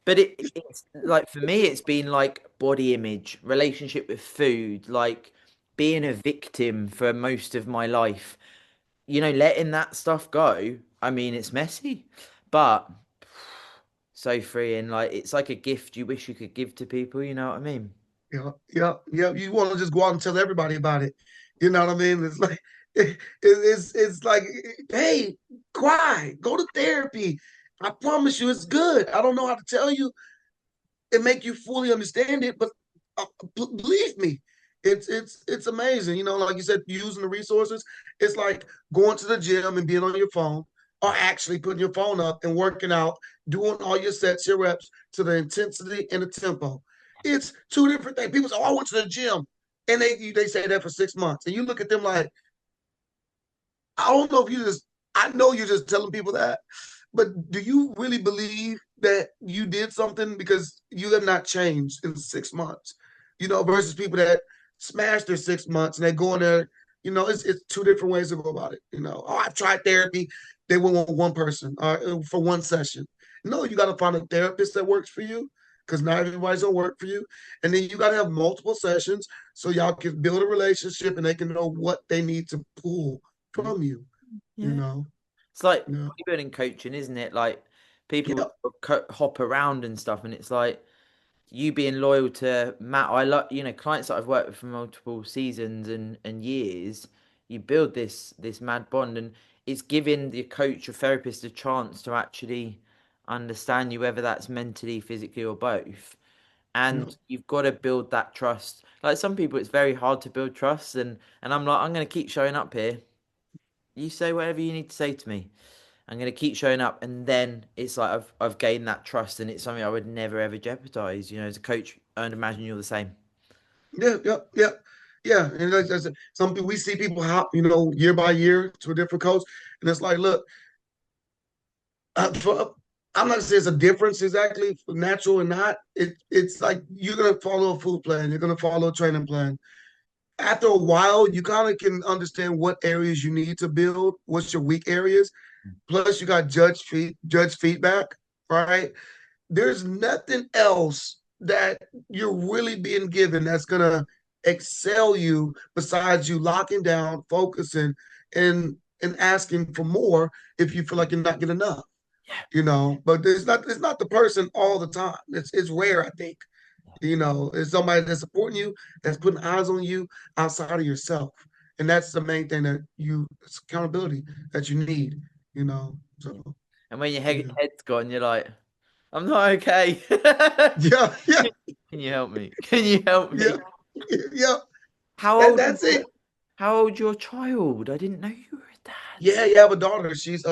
[SPEAKER 1] But it's like for me, it's been like body image, relationship with food, like being a victim for most of my life. Letting that stuff go. I mean, it's messy, but so freeing. Like it's like a gift you wish you could give to people. You know what I mean?
[SPEAKER 2] yeah, yeah, yeah. You want to just go out and tell everybody about it. You know what I mean? It's like it's like, hey, cry, go to therapy. I promise you, it's good. I don't know how to tell you and make you fully understand it, but believe me, it's amazing. Like you said, using the resources. It's like going to the gym and being on your phone, or actually putting your phone up and working out, doing all your sets, your reps to the intensity and the tempo. It's two different things. People say, "Oh, I went to the gym," and they say that for 6 months, and you look at them like, I don't know if you just, I know you're just telling people that, but do you really believe that you did something because you have not changed in 6 months? Versus people that smash their 6 months and they go in there, it's two different ways to go about it. Oh, I've tried therapy. They went with one person for one session. No, you got to find a therapist that works for you because not everybody's gonna work for you. And then you got to have multiple sessions so y'all can build a relationship and they can know what they need to pull
[SPEAKER 1] Mm,
[SPEAKER 2] from you. You
[SPEAKER 1] yeah.
[SPEAKER 2] know,
[SPEAKER 1] It's like
[SPEAKER 2] yeah,
[SPEAKER 1] bodybuilding coaching, isn't it? Like people
[SPEAKER 2] yeah,
[SPEAKER 1] hop around and stuff, and it's like you being loyal to Matt. I like clients that I've worked with for multiple seasons and years. You build this mad bond, and it's giving the coach or therapist a chance to actually understand you, whether that's mentally, physically, or both.
[SPEAKER 2] yeah,
[SPEAKER 1] And you've got to build that trust. Like some people, it's very hard to build trust, and I'm like, I'm gonna keep showing up here. You say whatever you need to say to me. I'm gonna keep showing up, and then it's like I've gained that trust, and it's something I would never ever jeopardize. As a coach, I'd imagine you're the same.
[SPEAKER 2] yeah, yeah, yeah, yeah. And some people we see people hop, year by year to a different coach, and it's like, look, I'm not saying it's a difference exactly, natural and not. It's like you're gonna follow a food plan, you're gonna follow a training plan. After a while, you kind of can understand what areas you need to build, what's your weak areas. Plus, you got judge feedback, right? there's nothing else that you're really being given that's gonna excel you besides you locking down, focusing, and asking for more if you feel like you're not getting enough.
[SPEAKER 1] Yeah.
[SPEAKER 2] But it's not the person all the time. It's rare, I think. It's somebody that's supporting you, that's putting eyes on you outside of yourself. And that's the main thing that it's accountability that you need,
[SPEAKER 1] Yeah.
[SPEAKER 2] so
[SPEAKER 1] And when your
[SPEAKER 2] yeah.
[SPEAKER 1] head's gone, you're like, I'm not okay.
[SPEAKER 2] Yeah, yeah,
[SPEAKER 1] Can you help me? Can you help
[SPEAKER 2] yeah,
[SPEAKER 1] me?
[SPEAKER 2] yeah.
[SPEAKER 1] How
[SPEAKER 2] That
[SPEAKER 1] old is
[SPEAKER 2] that's it.
[SPEAKER 1] how old's your child? I didn't know you were a dad.
[SPEAKER 2] Yeah, you have a daughter. She's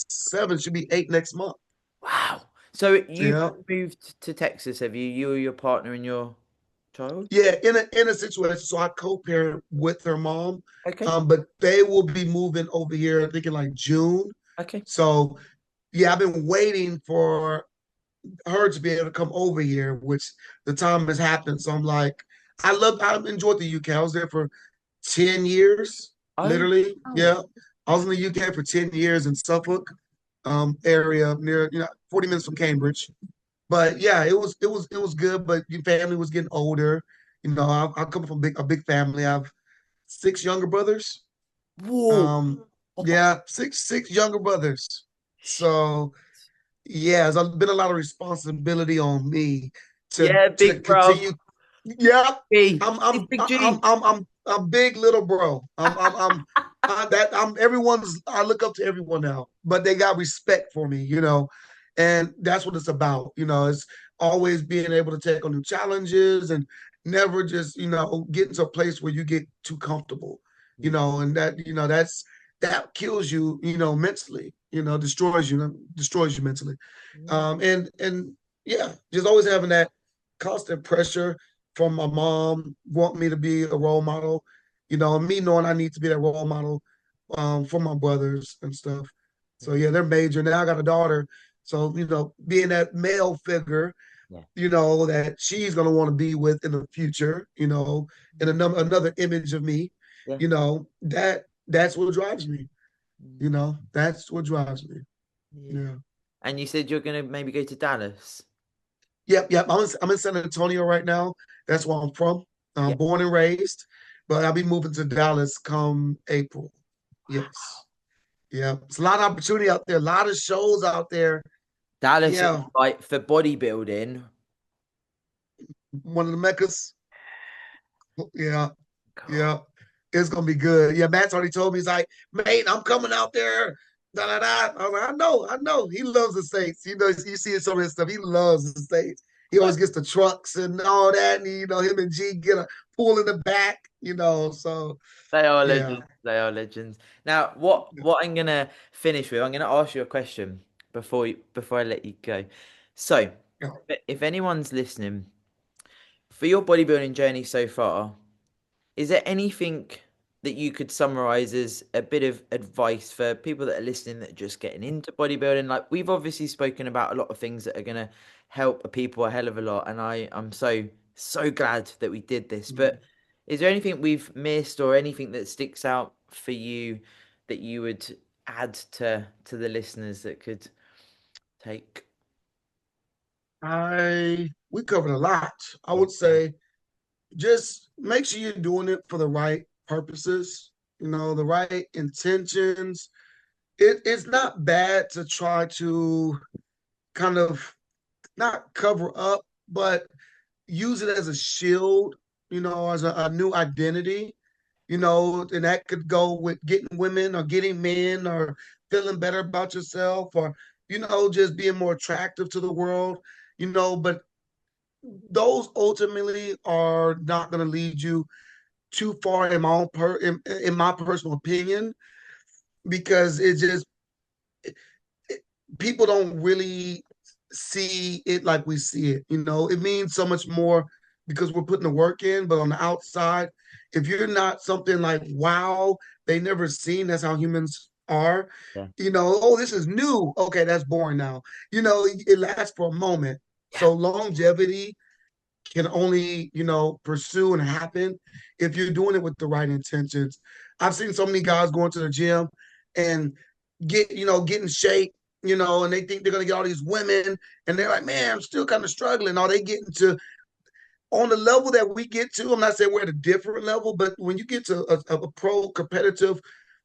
[SPEAKER 2] 7. She'll be 8 next month.
[SPEAKER 1] Wow. So you
[SPEAKER 2] Yeah.
[SPEAKER 1] moved to Texas, have you? You or your partner and your child?
[SPEAKER 2] Yeah, in a situation. So I co-parent with her mom.
[SPEAKER 1] Okay.
[SPEAKER 2] But they will be moving over here, I think in like June.
[SPEAKER 1] Okay.
[SPEAKER 2] So yeah, I've been waiting for her to be able to come over here, which the time has happened. So I'm like, I enjoyed the UK. I was there for 10 years,
[SPEAKER 1] Oh,
[SPEAKER 2] literally.
[SPEAKER 1] wow.
[SPEAKER 2] Yeah. I was in the UK for 10 years in Suffolk area near, 40 minutes from Cambridge. But yeah, it was good, but your family was getting older. I come from a big family. I have 6 younger brothers.
[SPEAKER 1] Whoa.
[SPEAKER 2] Yeah, six younger brothers. So yeah, there's been a lot of responsibility on me to
[SPEAKER 1] Yeah,
[SPEAKER 2] to
[SPEAKER 1] big bro.
[SPEAKER 2] continue. Yeah,
[SPEAKER 1] G.
[SPEAKER 2] I'm
[SPEAKER 1] It's
[SPEAKER 2] I'm
[SPEAKER 1] big
[SPEAKER 2] I'm
[SPEAKER 1] G.
[SPEAKER 2] I'm I'm I'm big little bro. I'm everyone's. I look up to everyone now, but they got respect for me, and that's what it's about. It's always being able to take on new challenges and never just get into a place where you get too comfortable.
[SPEAKER 1] Yeah.
[SPEAKER 2] And that kills you, mentally. Destroys you mentally.
[SPEAKER 1] Yeah.
[SPEAKER 2] And yeah, just always having that constant pressure from my mom, want me to be a role model, me knowing I need to be that role model for my brothers and stuff. So
[SPEAKER 1] Yeah.
[SPEAKER 2] yeah, they're major. Now I got a daughter. So, being that male figure,
[SPEAKER 1] Yeah.
[SPEAKER 2] that she's gonna want to be with in the future, and another image of me,
[SPEAKER 1] Yeah.
[SPEAKER 2] that's what drives me.
[SPEAKER 1] Mm.
[SPEAKER 2] That's what drives me.
[SPEAKER 1] Yeah.
[SPEAKER 2] Yeah.
[SPEAKER 1] And you said you're gonna maybe go to Dallas.
[SPEAKER 2] Yep, yep. I'm in San Antonio right now. That's where I'm from.
[SPEAKER 1] Yeah.
[SPEAKER 2] Born and raised, but I'll be moving to Dallas come April. Yes. Yeah. It's a lot of opportunity out there, a lot of shows out there.
[SPEAKER 1] Dallas is
[SPEAKER 2] Yeah.
[SPEAKER 1] like for bodybuilding.
[SPEAKER 2] One of the Meccas. Yeah.
[SPEAKER 1] God.
[SPEAKER 2] Yeah. It's gonna be good. Yeah, Matt's already told me, he's like, mate, I'm coming out there. Da, da, da. I was like, I know. He loves the States. You see some of his stuff. He loves the States. He always gets the trucks and all that. And him and G get a pool in the back. So
[SPEAKER 1] They are
[SPEAKER 2] yeah.
[SPEAKER 1] legends. They are legends. Now, what I'm gonna finish with, I'm gonna ask you a question before I let you go. So,
[SPEAKER 2] Yeah.
[SPEAKER 1] if anyone's listening, for your bodybuilding journey so far, is there anything that you could summarize as a bit of advice for people that are listening that are just getting into bodybuilding? Like we've obviously spoken about a lot of things that are gonna help people a hell of a lot, and I'm so glad that we did this.
[SPEAKER 2] Mhm.
[SPEAKER 1] But is there anything we've missed or anything that sticks out for you that you would add to the listeners that could take?
[SPEAKER 2] We covered a lot. I
[SPEAKER 1] Yeah,
[SPEAKER 2] would say just make sure you're doing it for the right purposes, the right intentions. It's not bad to try to kind of not cover up, but use it as a shield, as a new identity, and that could go with getting women or getting men or feeling better about yourself or, just being more attractive to the world, but those ultimately are not going to lead you too far in my personal opinion, because people don't really see it like we see it. It means so much more because we're putting the work in, but on the outside, if you're not something like, wow, they never seen, that's how humans are.
[SPEAKER 1] yeah,
[SPEAKER 2] Oh, this is new. Okay, that's boring now. It lasts for a moment.
[SPEAKER 1] yeah,
[SPEAKER 2] So longevity can only, pursue and happen if you're doing it with the right intentions. I've seen so many guys going to the gym and get in shape, and they think they're gonna get all these women, and they're like, man, I'm still kind of struggling. Or they get into on the level that we get to. I'm not saying we're at a different level, but when you get to a pro competitive,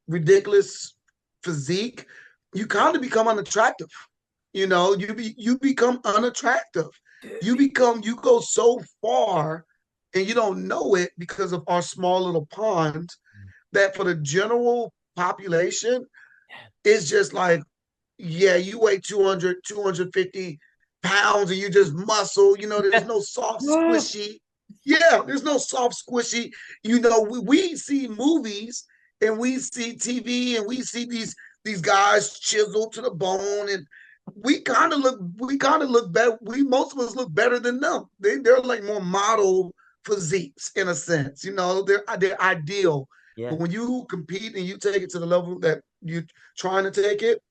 [SPEAKER 2] ridiculous physique, you kind of become unattractive. You become unattractive. You go so far, and you don't know it because of our small little pond. That for the general population, it's just like, yeah, you weigh 200, 250 pounds and you just muscle. There's no soft, squishy. Yeah, there's no soft, squishy. We see movies and we see TV and we see these guys chiseled to the bone, and we kind of look better. Most of us look better than them. They're like more model physiques in a sense. They're ideal.
[SPEAKER 1] Yeah.
[SPEAKER 2] But when you compete and you take it to the level that you're trying to take it,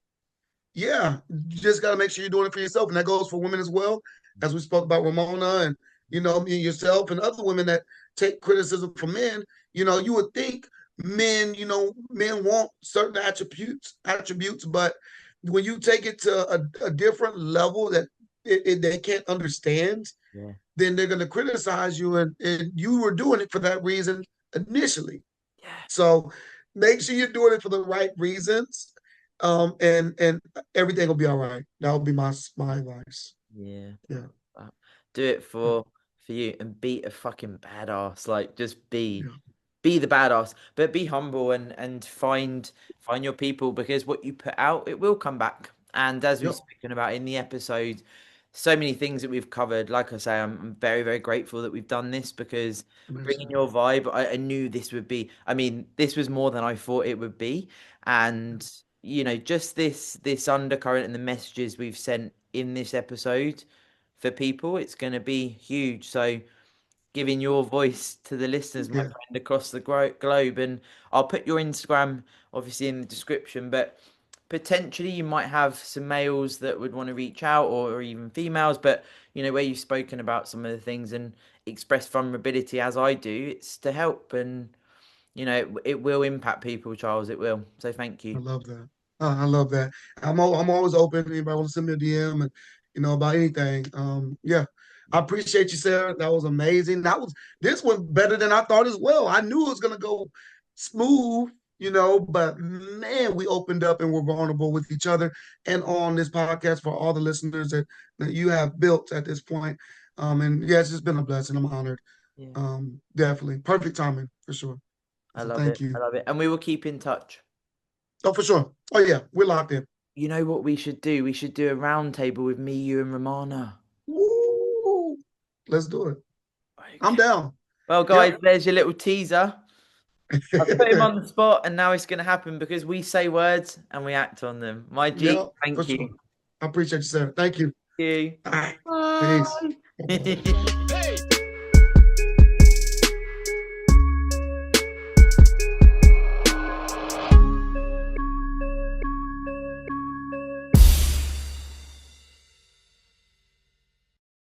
[SPEAKER 2] yeah, you just got to make sure you're doing it for yourself. And that goes for women as well, as we spoke about Ramona and, me and yourself and other women that take criticism from men. You would think men want certain attributes, but when you take it to a different level that they can't understand,
[SPEAKER 1] Yeah.
[SPEAKER 2] then they're going to criticize you. And you were doing it for that reason initially.
[SPEAKER 1] Yeah.
[SPEAKER 2] So make sure you're doing it for the right reasons, and everything will be all right. That would be my advice.
[SPEAKER 1] Yeah.
[SPEAKER 2] Yeah.
[SPEAKER 1] Do it for you and be a fucking badass. Like, just be
[SPEAKER 2] Yeah.
[SPEAKER 1] the badass, but be humble and find your people, because what you put out, it will come back. And as we've
[SPEAKER 2] Yep.
[SPEAKER 1] spoken about in the episode, so many things that we've covered. Like I say, I'm very, very grateful that we've done this, because bringing your vibe, I knew this would be, I mean, this was more than I thought it would be. And, just this undercurrent and the messages we've sent in this episode for people, it's going to be huge. So giving your voice to the listeners, my
[SPEAKER 2] Yeah.
[SPEAKER 1] friend, across the globe. And I'll put your Instagram obviously in the description, but potentially you might have some males that would want to reach out, or even females, but where you've spoken about some of the things and express vulnerability as I do, it's to help. And it will impact people, Charles, it will. So thank
[SPEAKER 2] I
[SPEAKER 1] you.
[SPEAKER 2] love that. I love that. I'm always open. Anybody want to send me a DM and about anything? Yeah, I appreciate you, Sarah. That was amazing. This one better than I thought as well. I knew it was gonna go smooth, but man, we opened up and we're vulnerable with each other and on this podcast for all the listeners that you have built at this point. And yeah, it's just been a blessing. I'm honored.
[SPEAKER 1] Yeah.
[SPEAKER 2] Definitely perfect timing for sure.
[SPEAKER 1] I
[SPEAKER 2] So
[SPEAKER 1] love it.
[SPEAKER 2] thank you.
[SPEAKER 1] I love it. And we will keep in touch.
[SPEAKER 2] Oh, for sure. Oh yeah, we're locked in.
[SPEAKER 1] You know what we should do? We should do a round table with me, you, and Romana.
[SPEAKER 2] Woo! Let's do it. I'm
[SPEAKER 1] Okay.
[SPEAKER 2] down.
[SPEAKER 1] Well, guys,
[SPEAKER 2] Yep.
[SPEAKER 1] there's your little teaser. I put him on the spot, and now it's going to happen because we say words and we act on them. My G,
[SPEAKER 2] Yep, for
[SPEAKER 1] thank
[SPEAKER 2] sure.
[SPEAKER 1] you.
[SPEAKER 2] I appreciate you, sir. Thank you.
[SPEAKER 1] Thank
[SPEAKER 2] All right.
[SPEAKER 1] you.
[SPEAKER 2] Peace.
[SPEAKER 1] Bye.